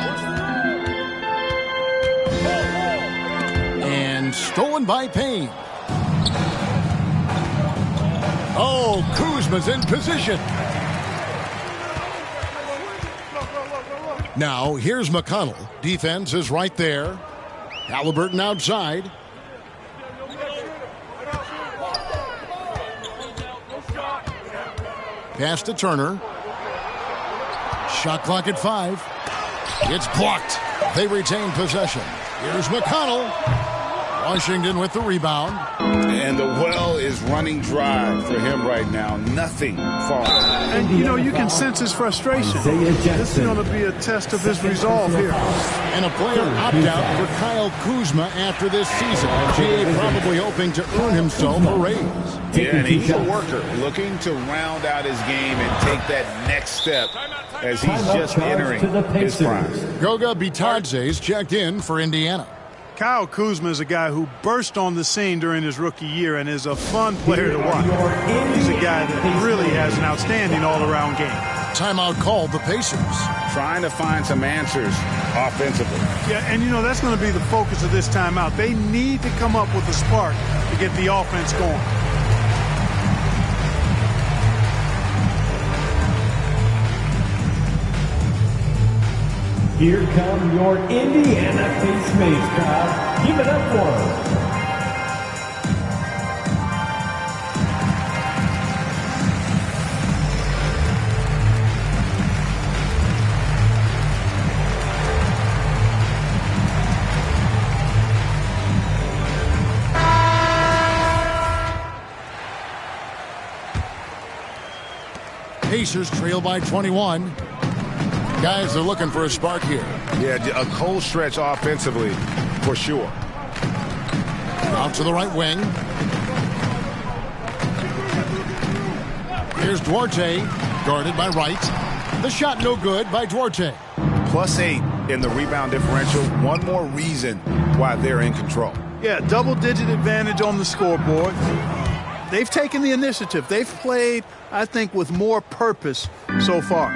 And stolen by Payne. Oh, Kuzma's in position. Now, here's McConnell. Defense is right there. Halliburton outside. Pass to Turner. Shot clock at 5. It's blocked. They retain possession. Here's McConnell. Washington with the rebound. And the well is running dry for him right now. Nothing falling. And, you know, you can sense his frustration. This is going to be a test of his resolve here. And a player opt-out for Kyle Kuzma after this season. GA probably hoping to earn himself a raise. Yeah, and he's a worker looking to round out his game and take that next step as he's just entering his prime. Goga Bitadze's checked in for Indiana. Kyle Kuzma is a guy who burst on the scene during his rookie year and is a fun player to watch. He's a guy that really has an outstanding all-around game. Timeout called the Pacers. Trying to find some answers offensively. Yeah, and you know, that's going to be the focus of this timeout. They need to come up with a spark to get the offense going. Here come your Indiana Pacemates crowd. Give it up for them. Pacers trail by 21. Guys are looking for a spark here. Yeah, a cold stretch offensively, for sure. Out to the right wing. Here's Duarte, guarded by Wright. The shot no good by Duarte. +8 in the rebound differential. One more reason why they're in control. Yeah, double-digit advantage on the scoreboard. They've taken the initiative. They've played, I think, with more purpose so far.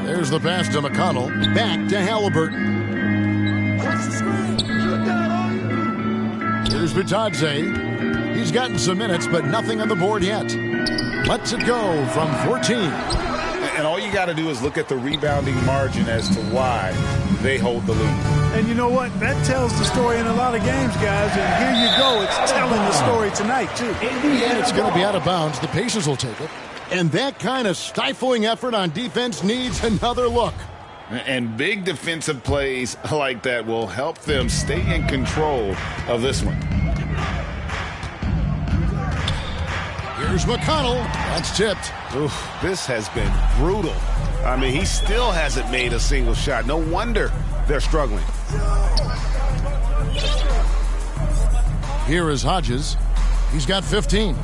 There's the pass to McConnell. Back to Halliburton. Here's Bitadze. He's gotten some minutes, but nothing on the board yet. Lets it go from 14. And all you got to do is look at the rebounding margin as to why they hold the lead. And you know what? That tells the story in a lot of games, guys. And here you go. It's telling the story tonight, too. And it's going to be out of bounds. The Pacers will take it. And that kind of stifling effort on defense needs another look. And big defensive plays like that will help them stay in control of this one. Here's McConnell. That's tipped. Oof, this has been brutal. I mean, he still hasn't made a single shot. No wonder they're struggling. Here is Hodges. He's got 15.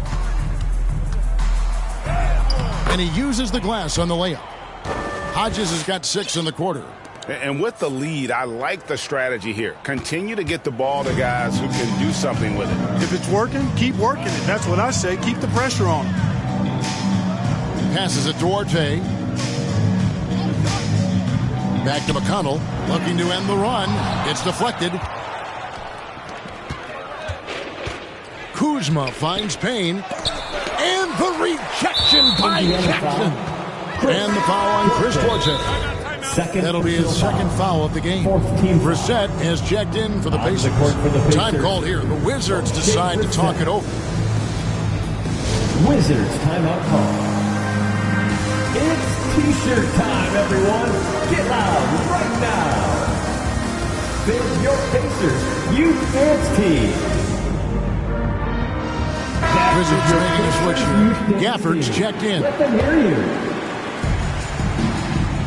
And he uses the glass on the layup. Hodges has got 6 in the quarter. And with the lead, I like the strategy here. Continue to get the ball to guys who can do something with it. If it's working, keep working it. That's what I say. Keep the pressure on him. Passes it Duarte. Back to McConnell. Looking to end the run. It's deflected. Kuzma finds Payne. And the rejection by Jackson. And the foul on Chris Duarte. That'll be his second foul of the game. Brissett has checked in for the Pacers. Time called here. The Wizards decide to talk it over. Wizards timeout call. It's T-shirt time, everyone. Get loud right now. There's your Pacers Youth Dance Team. Wizards are making a switch here. Gafford's checked in. Let them hear you.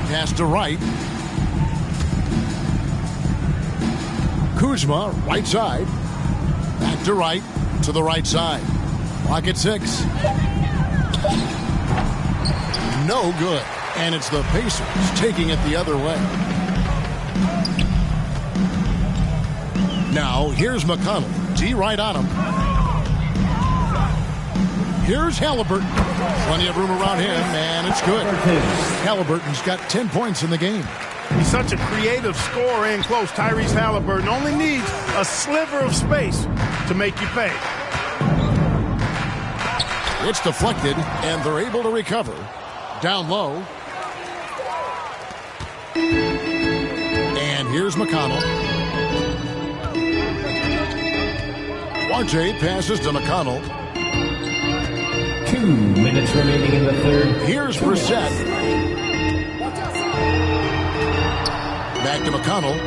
Pass to Wright. Kuzma, right side. Back to Wright, to the right side. Clock at 6. No good. And it's the Pacers taking it the other way. Now, here's McConnell. D right on him. Here's Halliburton. Plenty of room around him, and it's good. Halliburton's got 10 points in the game. He's such a creative scorer in close. Tyrese Halliburton only needs a sliver of space to make you pay. It's deflected, and they're able to recover. Down low. And here's McConnell. RJ passes to McConnell. 2 minutes remaining in the third. Here's Brissett. Back to McConnell.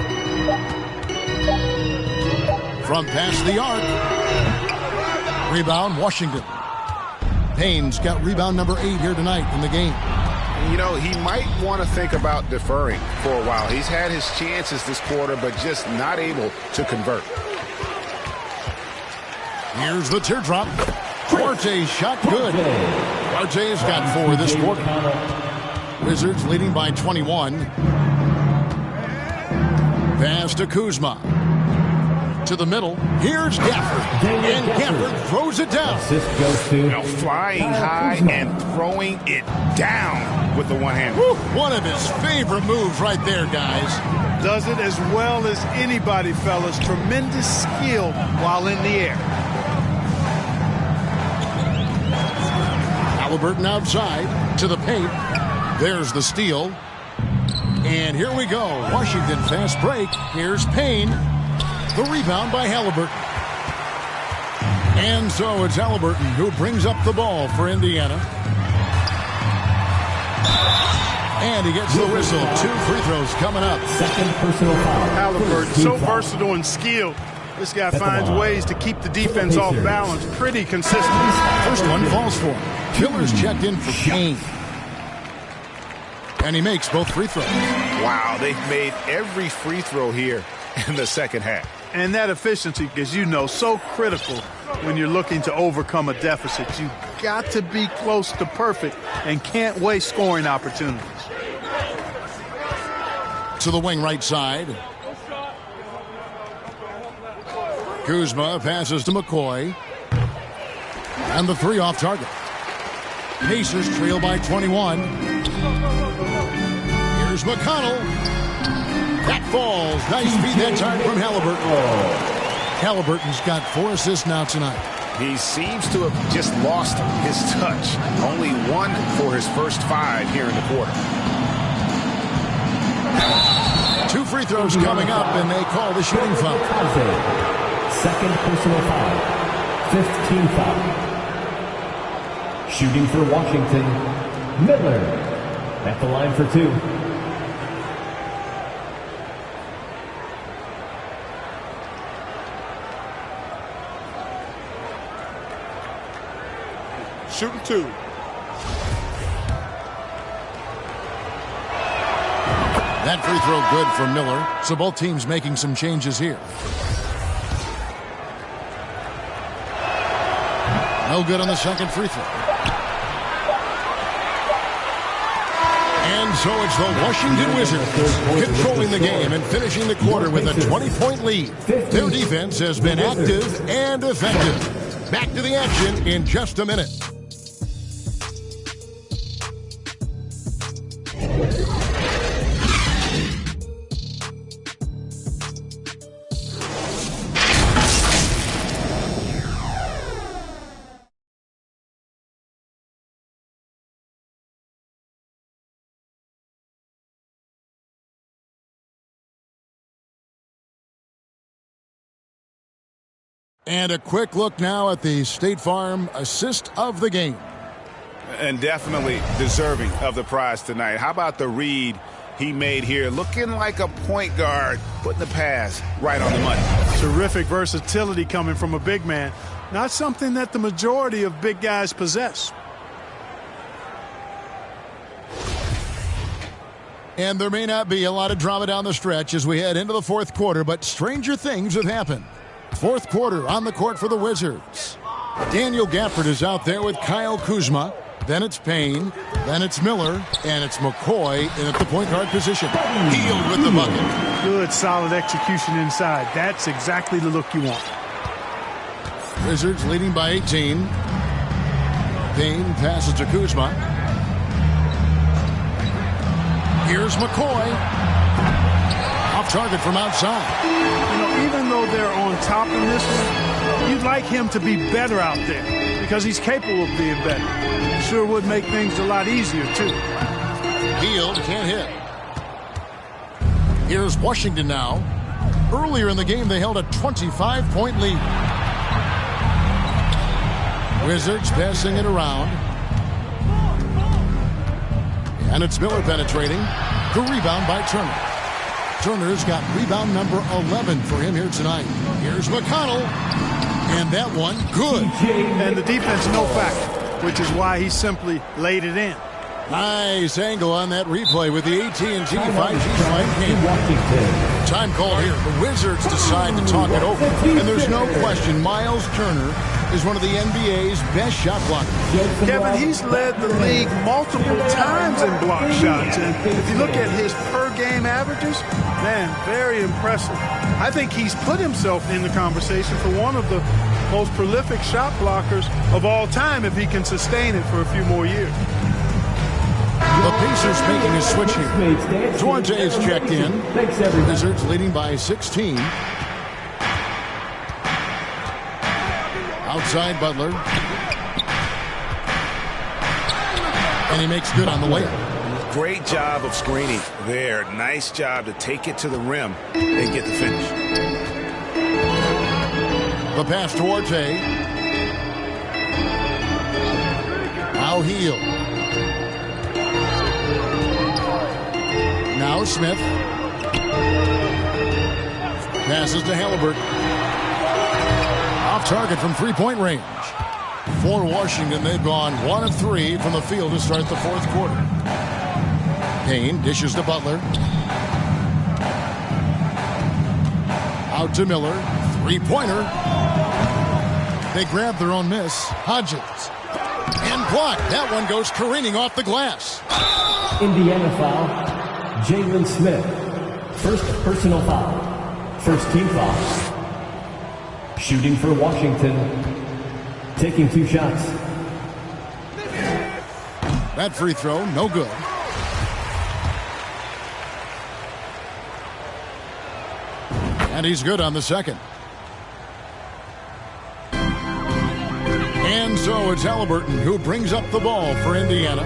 From past the arc. Rebound, Washington. Payne's got rebound number 8 here tonight in the game. You know, he might want to think about deferring for a while. He's had his chances this quarter, but just not able to convert. Here's the teardrop. Duarte's shot good. Duarte's got 4 this quarter. Wizards leading by 21. Pass to Kuzma. To the middle. Here's Gafford. And Gafford throws it down. Flying high and throwing it down with the one hand. One of his favorite moves right there, guys. Does it as well as anybody, fellas. Tremendous skill while in the air. Halliburton outside to the paint. There's the steal. And here we go. Washington fast break. Here's Payne. The rebound by Halliburton. And so it's Halliburton who brings up the ball for Indiana. And he gets the whistle. 2 free throws coming up. Second personal foul. Halliburton, so versatile and skilled. This guy finds ways to keep the defense off balance pretty consistently. First one falls for him. Miller's checked in for Payne. And he makes both free throws. Wow, they've made every free throw here in the second half. And that efficiency, as you know, so critical when you're looking to overcome a deficit. You've got to be close to perfect and can't waste scoring opportunities. To the wing right side. Kuzma passes to McCoy. And the 3 off target. Pacers trail by 21. Here's McConnell. That falls. Nice feed that time from Halliburton. Halliburton's got 4 assists now tonight. He seems to have just lost his touch. Only 1 for his first 5 here in the quarter. 2 free throws coming up, and they call the shooting foul. Second personal foul. 15th foul. Shooting for Washington, Miller. At the line for 2. Shooting 2. That free throw good for Miller. So both teams making some changes here. No good on the second free throw. And so it's the Washington Wizards controlling the game and finishing the quarter with a 20-point lead. Their defense has been active and effective. Back to the action in just a minute. And a quick look now at the State Farm assist of the game. And definitely deserving of the prize tonight. How about the read he made here? Looking like a point guard, putting the pass right on the money. Terrific versatility coming from a big man. Not something that the majority of big guys possess. And there may not be a lot of drama down the stretch as we head into the fourth quarter, but stranger things have happened. Fourth quarter on the court for the Wizards. Daniel Gafford is out there with Kyle Kuzma. Then it's Payne. Then it's Miller. And it's McCoy in at the point guard position. Hield with the bucket. Good, solid execution inside. That's exactly the look you want. Wizards leading by 18. Payne passes to Kuzma. Here's McCoy. Off target from outside. You know, even though they're on top in this one, you'd like him to be better out there because he's capable of being better. Sure would make things a lot easier, too. Hield can't hit. Here's Washington now. Earlier in the game, they held a 25-point lead. Wizards passing it around. And it's Miller penetrating. The rebound by Turner. Turner's got rebound number 11 for him here tonight. Here's McConnell. And that one, good. And the defense, no factor, which is why he simply laid it in. Nice angle on that replay with the AT&T 5G slide game. Time call here. The Wizards decide to talk it over. And there's no question Miles Turner is one of the NBA's best shot blockers. Kevin, he's led the league multiple times in block shots. And if you look at his per-game averages, man, very impressive. I think he's put himself in the conversation for one of the most prolific shot blockers of all time if he can sustain it for a few more years. The Pacers making a switch here. Duarte is checked in. Wizards leading by 16. Outside Butler. And he makes good on the layup. Great job of screening there. Nice job to take it to the rim and get the finish. The pass to Duarte. Now Hield. Now Smith. Passes to Halliburton. Off target from three-point range. For Washington, they've gone 1 of 3 from the field to start the fourth quarter. Payne dishes to Butler. Out to Miller. Three-pointer. They grab their own miss. Hodges. And blocked. That one goes careening off the glass. Indiana foul. Jalen Smith. First personal foul. First team foul. Shooting for Washington. Taking 2 shots. That free throw, no good. And he's good on the second. And so it's Halliburton who brings up the ball for Indiana.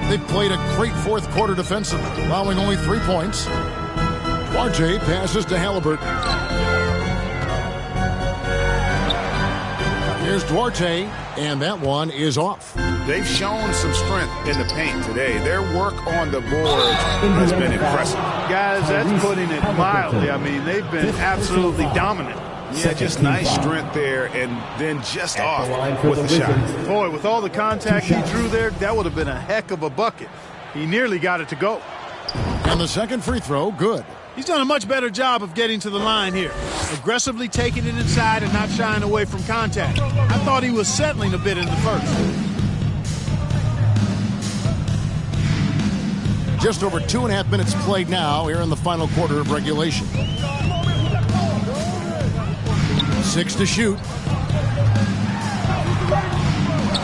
They've played a great fourth quarter defensively, allowing only 3 points. Duarte passes to Halliburton. Here's Duarte, and that one is off. They've shown some strength in the paint today. Their work on the board has been impressive. Guys, that's putting it mildly. I mean, they've been absolutely dominant. Yeah, just nice strength there, and then just off with the shot. Boy, with all the contact he drew there, that would have been a heck of a bucket. He nearly got it to go. And the second free throw, good. He's done a much better job of getting to the line here. Aggressively taking it inside and not shying away from contact. I thought he was settling a bit in the first. Just over 2.5 minutes played now here in the final quarter of regulation. 6 to shoot.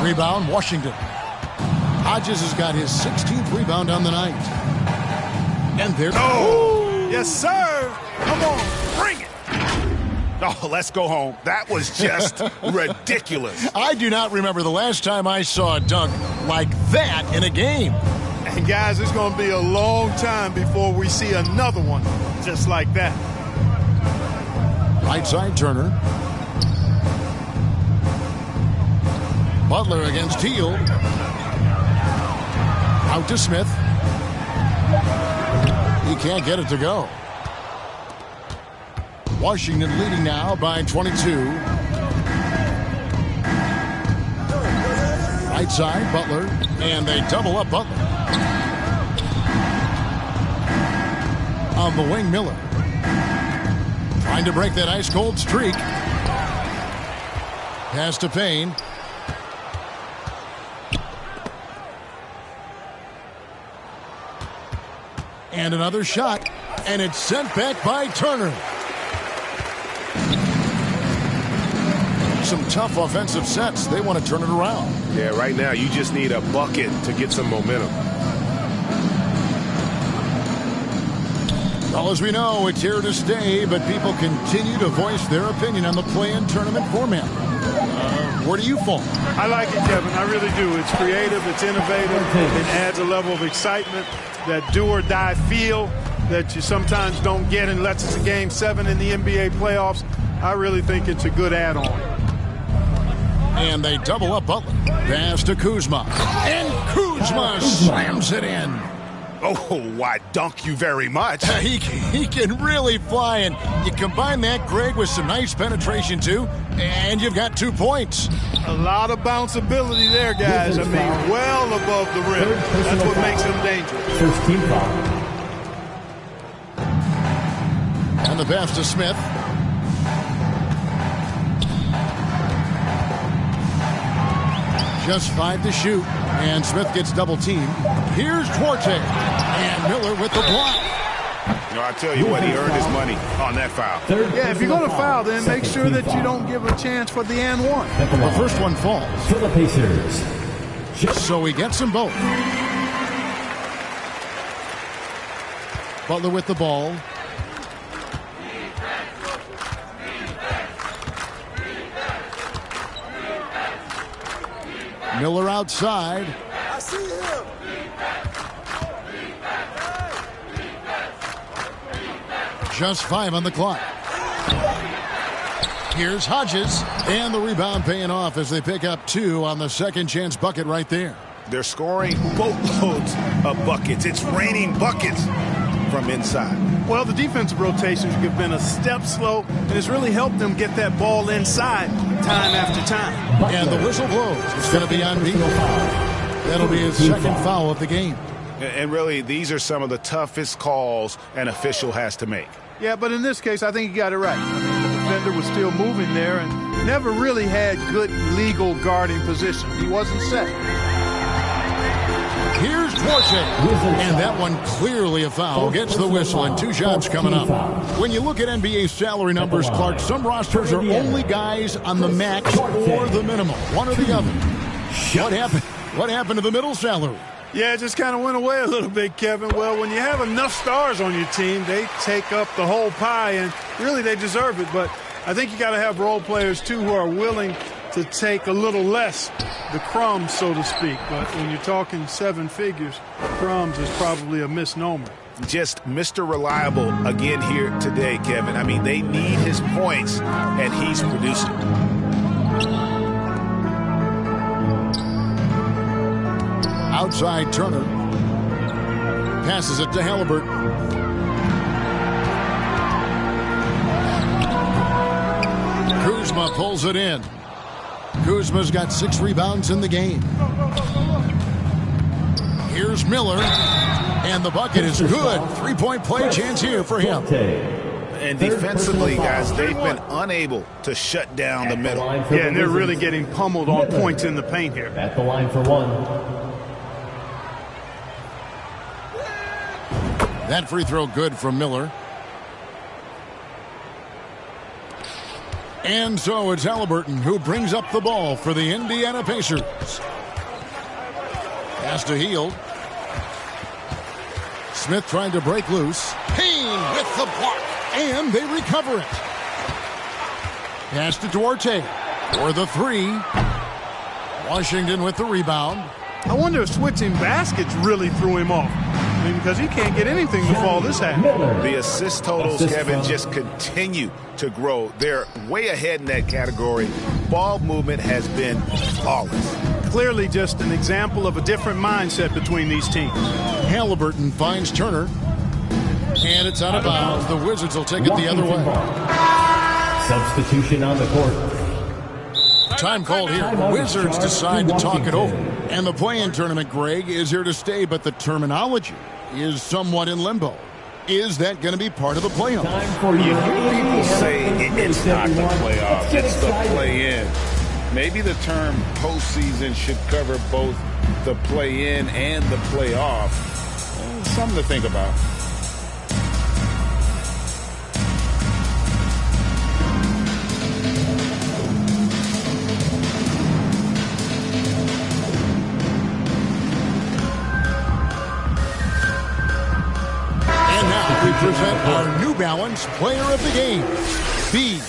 Rebound, Washington. Hodges has got his 16th rebound on the night. And there's... Oh, yes, sir. Come on, bring it. Oh, let's go home. That was just ridiculous. I do not remember the last time I saw a dunk like that in a game. And, guys, it's going to be a long time before we see another one just like that. Right side, Turner. Butler against Hield. Out to Smith. He can't get it to go. Washington leading now by 22. Right side, Butler. And they double up Butler. On the wing, Miller. Trying to break that ice-cold streak. Pass to Payne. And another shot, and it's sent back by Turner. Some tough offensive sets. They want to turn it around. Yeah, right now you just need a bucket to get some momentum. Well, as we know, it's here to stay, but people continue to voice their opinion on the play-in tournament format. Where do you fall? I like it, Kevin. I really do. It's creative. It's innovative. It adds a level of excitement, that do-or-die feel that you sometimes don't get unless it's a Game 7 in the NBA playoffs. I really think it's a good add-on. And they double up Butler. Pass to Kuzma. And Kuzma slams it in. Oh, why, dunk you very much. He can really fly, and you combine that, Greg, with some nice penetration, too, and you've got 2 points. A lot of bounceability there, guys. I mean, well above the rim. That's what makes him dangerous. First team foul. And the pass to Smith. Just 5 to shoot, and Smith gets double-teamed. Here's Duarte, and Miller with the block. You know, I tell you what, he earned his money on that foul. Yeah, if you're going to foul, then make sure that you don't give a chance for the and one. The first one falls. For the Pacers. So he gets them both. Butler with the ball. Miller outside. I see him. Just 5 on the clock. Here's Hodges, and the rebound paying off as they pick up 2 on the second chance bucket right there. They're scoring boatloads of buckets. It's raining buckets from inside. Well, the defensive rotations have been a step slow, and it's really helped them get that ball inside time after time. And the whistle blows. It's going to be on Beal. That'll be his second foul of the game. And really, these are some of the toughest calls an official has to make. Yeah, but in this case, I think he got it right. I mean, the defender was still moving there and never really had good legal guarding position. He wasn't set. Here's Duarte, and that one clearly a foul. Gets the whistle, and 2 shots coming up. When you look at NBA salary numbers, Clark, some rosters are only guys on the max or the minimum, one or the other. What happened to the middle salary? Yeah, it just kind of went away a little bit, Kevin. Well, when you have enough stars on your team, they take up the whole pie, and really they deserve it. But I think you got to have role players, too, who are willing to take a little less, the crumbs, so to speak. But when you're talking 7 figures, crumbs is probably a misnomer. Just Mr. Reliable again here today, Kevin. I mean, they need his points, and he's producing. Outside Turner. Passes it to Halliburton. Kuzma pulls it in. Kuzma's got 6 rebounds in the game. Here's Miller. And the bucket is good. 3-point play chance here for him. And defensively, guys, they've been unable to shut down the middle. Yeah, and they're really getting pummeled on points in the paint here. At the line for 1. That free throw good from Miller. And so it's Halliburton who brings up the ball for the Indiana Pacers. Pass to Hield. Smith trying to break loose. Payne with the block. And they recover it. Pass to Duarte for the 3. Washington with the rebound. I wonder if switching baskets really threw him off. I mean, because he can't get anything to fall this half. The assist totals, Kevin, just continue to grow. They're way ahead in that category. Ball movement has been flawless. Clearly just an example of a different mindset between these teams. Halliburton finds Turner. And it's out of bounds. The Wizards will take it the other way. Substitution on the court. Time called here. The Wizards decide to talk it over. And the play-in tournament, Greg, is here to stay, but the terminology is somewhat in limbo. Is that going to be part of the playoffs? You hear people say it's not the playoffs, it's the play-in. Maybe the term postseason should cover both the play-in and the play-off. Something to think about. And now we present our New Balance Player of the Game, B.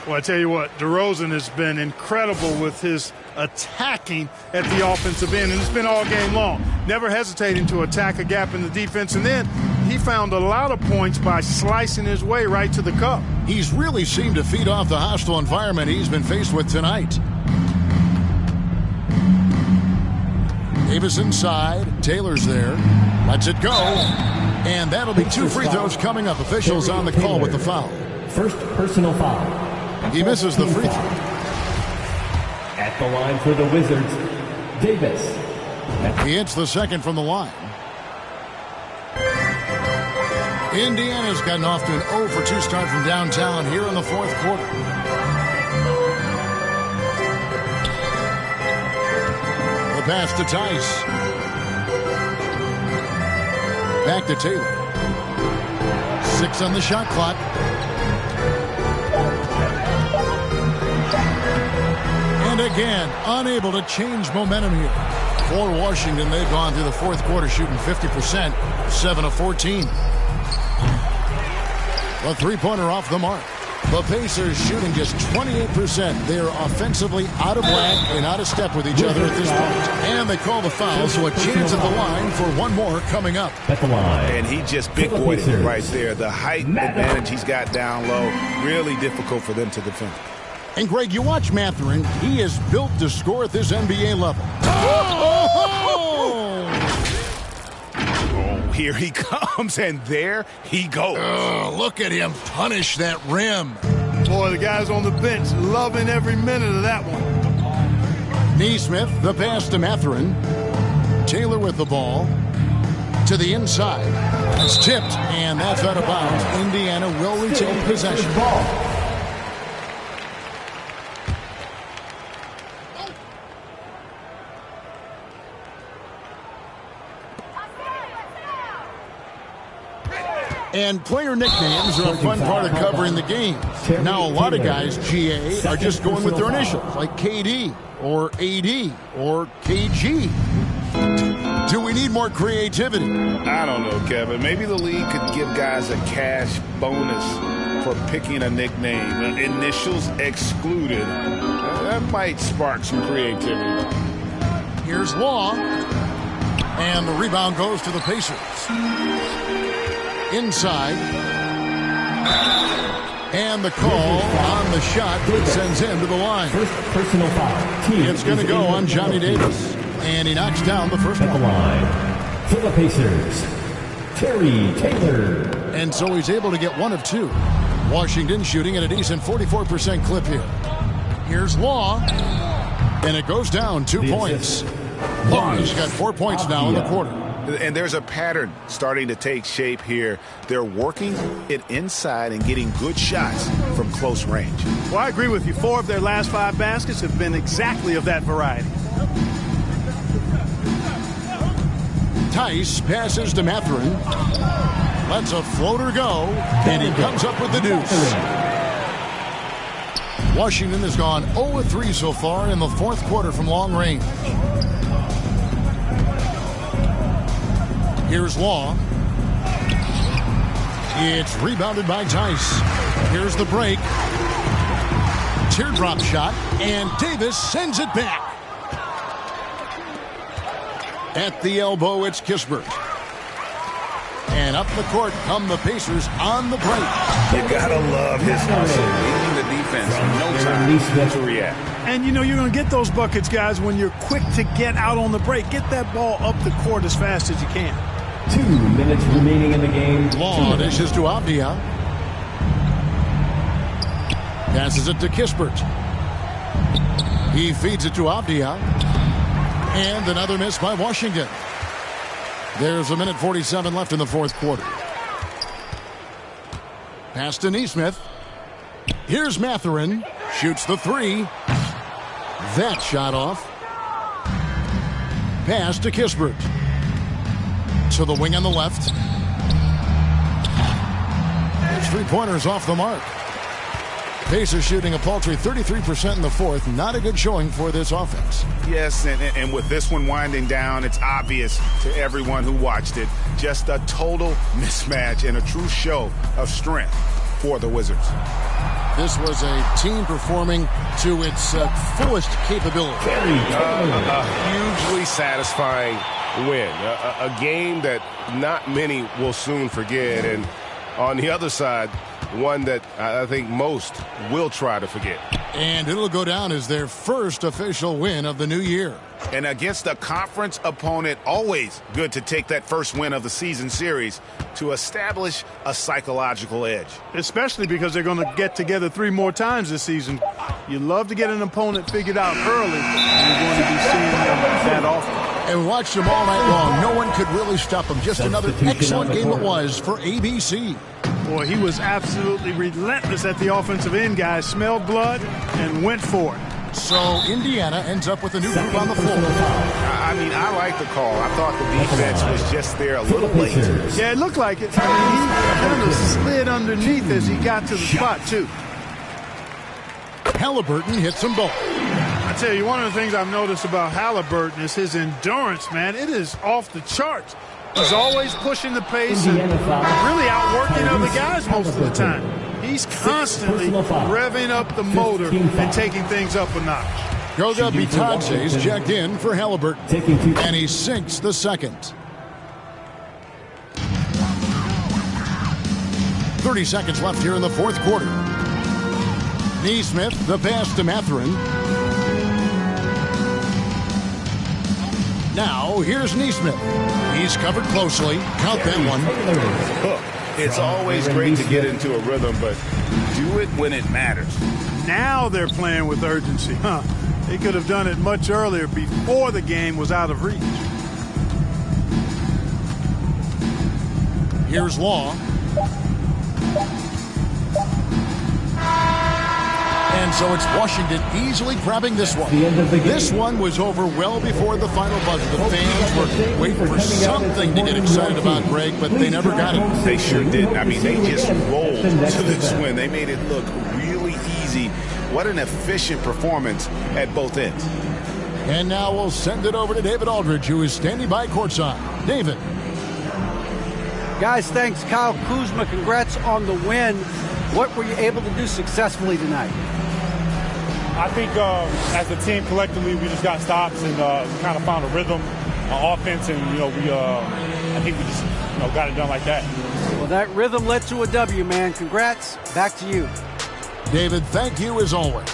Well, I tell you what, DeRozan has been incredible with his attacking at the offensive end, and it's been all game long. Never hesitating to attack a gap in the defense, and then he found a lot of points by slicing his way right to the cup. He's really seemed to feed off the hostile environment he's been faced with tonight. Davis inside, Taylor's there, lets it go, and that'll be 2 free throws coming up. Officials on the call with the foul. First personal foul. He misses the free throw. At the line for the Wizards, Davis. He hits the second from the line. Indiana's gotten off to an 0 for 2 start from downtown here in the fourth quarter. The pass to Tice. Back to Taylor. 6 on the shot clock. And again, unable to change momentum here. For Washington, they've gone through the fourth quarter shooting 50%, 7 of 14. The three-pointer off the mark. The Pacers shooting just 28%. They are offensively out of whack and out of step with each other at this point. And they call the foul, so a chance at the line for one more coming up. At the line. And he just big-boyed it right there. The height advantage he's got down low, really difficult for them to defend. And, Greg, you watch Mathurin. He is built to score at this NBA level. Here he comes, and there he goes. Look at him punish that rim. Boy, the guys on the bench loving every minute of that one. Nesmith, the pass to Mathurin. Taylor with the ball. To the inside. It's tipped, and that's out of bounds. Indiana will retain possession. And player nicknames are a fun part of covering the game. Now, a lot of guys, GA, are just going with their initials, like KD or AD or KG. Do we need more creativity? I don't know, Kevin. Maybe the league could give guys a cash bonus for picking a nickname. Initials excluded. That might spark some creativity. Here's Law. And the rebound goes to the Pacers. Inside. And the call on the shot sends him to the line. First personal foul. It's going to go on Johnny Davis. And he knocks down the first one. At the line for the Pacers, Terry Taylor. And so he's able to get 1 of 2. Washington shooting at a decent 44% clip here. Here's Law. And it goes down 2 points. Law's got 4 points now in the quarter. And there's a pattern starting to take shape here. They're working it inside and getting good shots from close range. Well, I agree with you. 4 of their last 5 baskets have been exactly of that variety. Tice passes to Mathurin. Lets a floater go. And he comes up with the deuce. Washington has gone 0-3 so far in the fourth quarter from long range. Here's Law. It's rebounded by Tice. Here's the break. Teardrop shot, and Davis sends it back. At the elbow, it's Kispert. And up the court come the Pacers on the break. You gotta love his hustle, leading the defense. No time to react. And, you know, you're going to get those buckets, guys, when you're quick to get out on the break. Get that ball up the court as fast as you can. 2 minutes remaining in the game. Law dishes to Avdia. Passes it to Kispert. He feeds it to Avdia. And another miss by Washington. There's 1:47 left in the fourth quarter. Pass to Nesmith. Here's Mathurin. Shoots the 3. That shot off. Pass to Kispert. To the wing on the left. His three-pointers off the mark. Pacers shooting a paltry 33% in the fourth. Not a good showing for this offense. Yes, and with this one winding down, it's obvious to everyone who watched it. Just a total mismatch and a true show of strength for the Wizards. This was a team performing to its fullest capability. A hugely satisfying win. A game that not many will soon forget. And on the other side, one that I think most will try to forget. And it'll go down as their first official win of the new year. And against a conference opponent, always good to take that first win of the season series to establish a psychological edge. Especially because they're going to get together 3 more times this season. You love to get an opponent figured out early, and you're going to be seeing them that often. And watched them all night long. No one could really stop them. Just another excellent game it was for ABC. Boy, he was absolutely relentless at the offensive end, guys. Smelled blood and went for it. So Indiana ends up with a new group on the floor. I mean, I like the call. I thought the defense was just there a little late. Yeah, it looked like it. I mean, he kind of slid underneath as he got to the spot, too. Halliburton hits them both. I tell you, one of the things I've noticed about Halliburton is his endurance, man. It is off the charts. He's always pushing the pace and really outworking other guys most of the time. He's constantly revving up the motor and taking things up a notch. Goga Bitadze's checked in for Halliburton, and he sinks the second. 30 seconds left here in the fourth quarter. Neesmith, the pass to Mathurin. Now, here's Neesmith. He's covered closely. Count that one. It's always great to get into a rhythm, but do it when it matters. Now they're playing with urgency, huh? They could have done it much earlier before the game was out of reach. Here's Law. And so it's Washington easily grabbing this one. This one was over well before the final buzzer. The fans were waiting for something to get excited about, Greg, but they never got it. They sure didn't. I mean, they just rolled to this win. They made it look really easy. What an efficient performance at both ends. And now we'll send it over to David Aldridge, who is standing by courtside. David. Guys, thanks. Kyle Kuzma, congrats on the win. What were you able to do successfully tonight? I think as a team collectively, we just got stops and kind of found a rhythm on offense, and I think we just got it done like that. Well, that rhythm led to a W, man. Congrats. Back to you. David, thank you as always.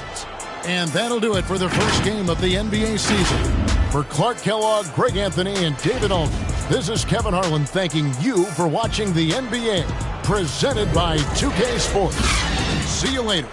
And that'll do it for the first game of the NBA season. For Clark Kellogg, Greg Anthony, and David Aldridge, this is Kevin Harlan thanking you for watching the NBA, presented by 2K Sports. See you later.